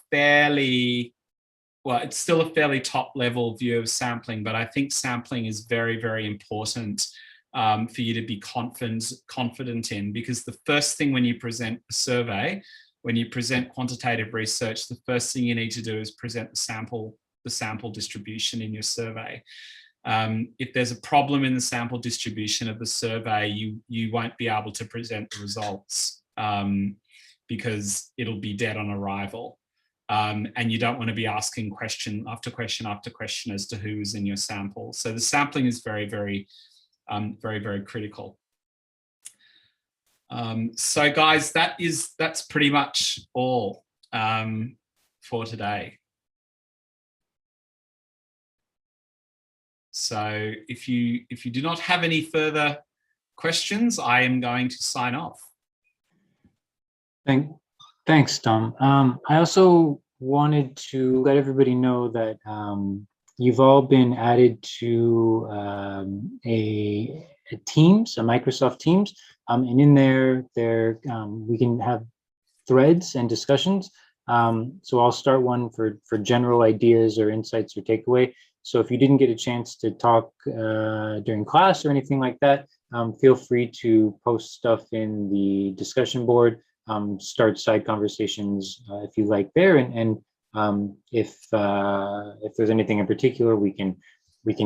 it's still a fairly top level view of sampling, but I think sampling is very, very important for you to be confident in, because the first thing when you present a survey, when you present quantitative research, the first thing you need to do is present the sample distribution in your survey. If there's a problem in the sample distribution of the survey, you won't be able to present the results because it'll be dead on arrival. And you don't want to be asking question after question after question as to who is in your sample. So the sampling is very, very, very, very critical. So guys, that's pretty much all for today. So if you do not have any further questions, I am going to sign off. Thanks, Dom. I also wanted to let everybody know that you've all been added to a Teams, a Microsoft Teams, and in there we can have threads and discussions. So I'll start one for general ideas or insights or takeaway. So if you didn't get a chance to talk during class or anything like that, feel free to post stuff in the discussion board, start side conversations if you like there, and if there's anything in particular, we can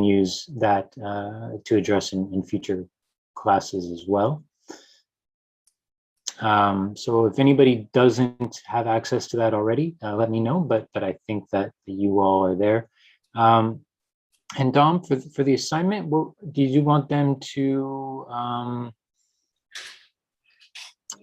use that to address in future classes as well. So if anybody doesn't have access to that already, let me know, but I think that you all are there. And Dom, for the assignment, did you want them to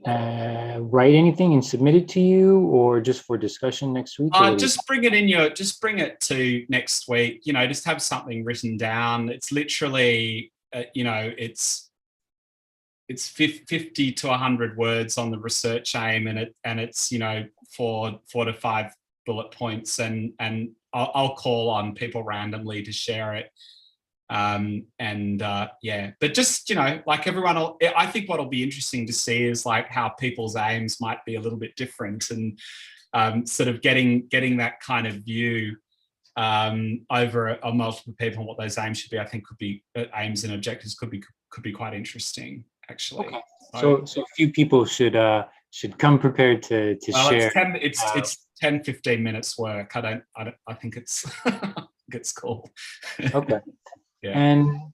write anything and submit it to you, or just for discussion next week? Just bring it to next week, just have something written down. It's literally, it's 50 to 100 words on the research aim, and it's 4 to 5 bullet points, and I'll call on people randomly to share it. Yeah, but just, like everyone, I think what'll be interesting to see is like how people's aims might be a little bit different, and sort of getting that kind of view over a multiple people, and what those aims should be. I think could be aims and objectives could be quite interesting, actually. Okay. So a few people should come prepared to share. It's 10-15 minutes work. I think it's it's cool. Okay. Yeah. And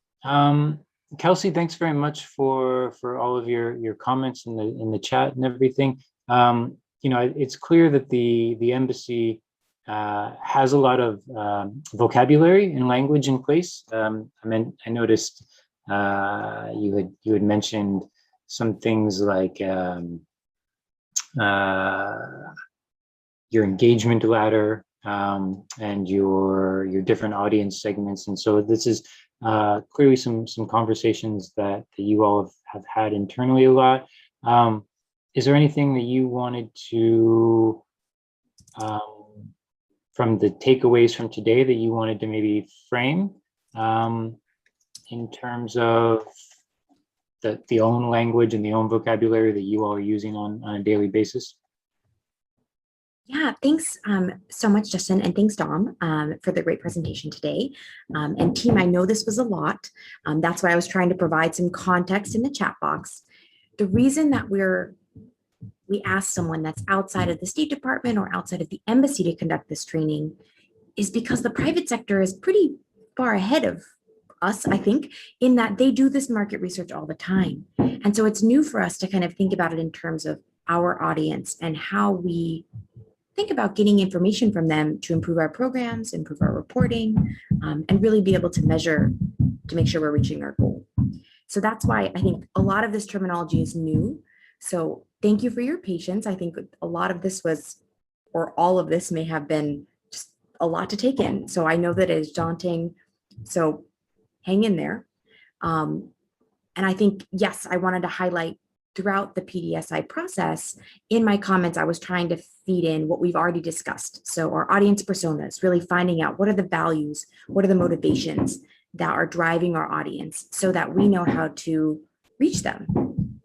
Kelsey, thanks very much for all of your comments in the chat and everything. It's clear that the embassy has a lot of vocabulary and language in place. I noticed you had mentioned some things like your engagement ladder and your different audience segments, and so this is clearly some conversations that you all have had internally a lot. Is there anything that you wanted to from the takeaways from today that you wanted to maybe frame in terms of the own language and the own vocabulary that you all are using on a daily basis? Yeah, thanks so much, Justin, and thanks, Dom, for the great presentation today. And team, I know this was a lot. That's why I was trying to provide some context in the chat box. The reason that we asked someone that's outside of the State Department or outside of the embassy to conduct this training is because the private sector is pretty far ahead of us, I think, in that they do this market research all the time. And so it's new for us to kind of think about it in terms of our audience and how we think about getting information from them to improve our programs, improve our reporting, and really be able to measure to make sure we're reaching our goal. So that's why I think a lot of this terminology is new. So thank you for your patience. I think a lot of this was, or all of this may have been just a lot to take in. So I know that it is daunting. So hang in there. And I think, yes, I wanted to highlight throughout the PDSI process, in my comments, I was trying to feed in what we've already discussed. So our audience personas, really finding out what are the values, what are the motivations that are driving our audience so that we know how to reach them,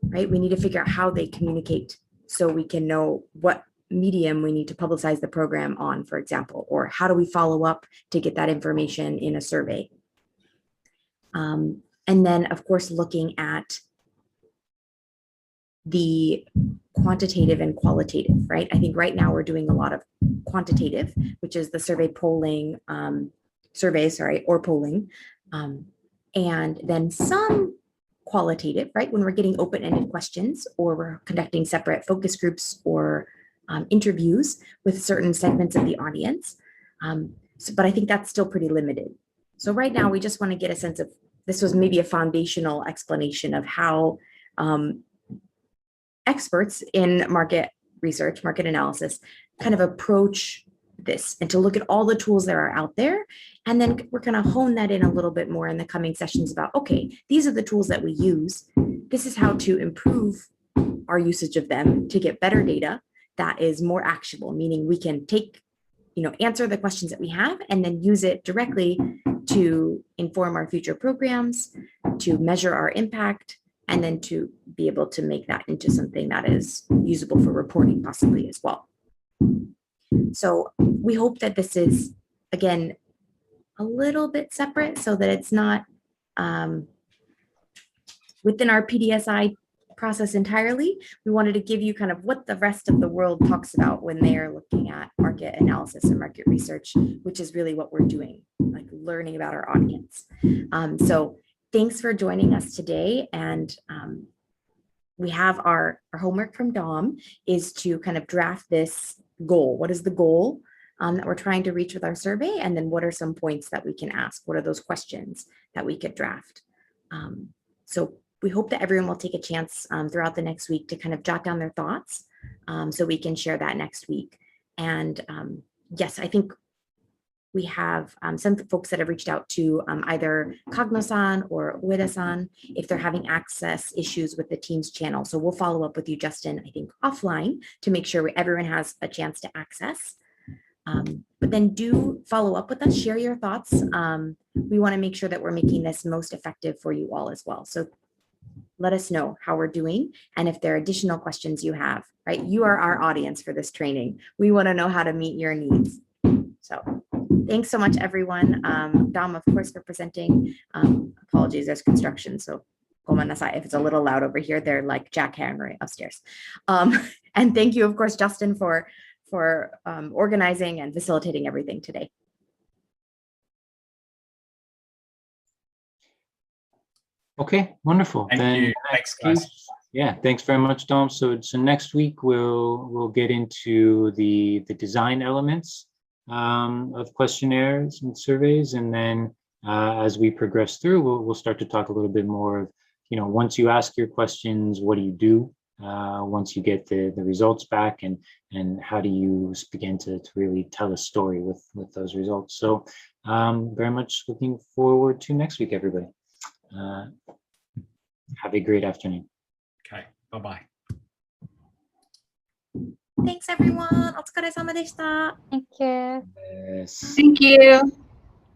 right? We need to figure out how they communicate so we can know what medium we need to publicize the program on, for example, or how do we follow up to get that information in a survey. And then, of course, looking at the quantitative and qualitative, right? I think right now we're doing a lot of quantitative, which is the survey polling, or polling, and then some qualitative, right? When we're getting open-ended questions or we're conducting separate focus groups or interviews with certain segments of the audience. But I think that's still pretty limited. So right now we just want to get a sense of, this was maybe a foundational explanation of how experts in market research, market analysis, kind of approach this and to look at all the tools that are out there. And then we're going to hone that in a little bit more in the coming sessions about, okay, these are the tools that we use. This is how to improve our usage of them to get better data that is more actionable, meaning we can take, answer the questions that we have and then use it directly to inform our future programs, to measure our impact, and then to be able to make that into something that is usable for reporting possibly as well. So we hope that this is, again, a little bit separate so that it's not within our PDSI process entirely, we wanted to give you kind of what the rest of the world talks about when they are looking at market analysis and market research, which is really what we're doing, like learning about our audience. So thanks for joining us today. And we have our homework from Dom is to kind of draft this goal. What is the goal that we're trying to reach with our survey? And then what are some points that we can ask? What are those questions that we could draft? So we hope that everyone will take a chance throughout the next week to kind of jot down their thoughts so we can share that next week. And yes, I think we have some folks that have reached out to either Cognosan or Ueda-san if they're having access issues with the Teams channel. So we'll follow up with you, Justin, I think offline to make sure everyone has a chance to access. But then do follow up with us, share your thoughts. We want to make sure that we're making this most effective for you all as well. So let us know how we're doing. And if there are additional questions you have, right? You are our audience for this training. We want to know how to meet your needs. So thanks so much, everyone. Dom, of course, for presenting. Apologies, there's construction. So gomenasai if it's a little loud over here. They're like jackhammering upstairs. And thank you, of course, Justin, for organizing and facilitating everything today. Okay, wonderful. Thank you. Thanks, guys. Yeah, thanks very much, Dom. So next week we'll get into the design elements of questionnaires and surveys, and then as we progress through, we'll start to talk a little bit more of, once you ask your questions, what do you do once you get the results back, and how do you begin to really tell a story with those results. So very much looking forward to next week, everybody. Have a great afternoon. Okay, bye-bye. Thanks, everyone. お疲れ様でした。 Thank you. Yes. Thank you.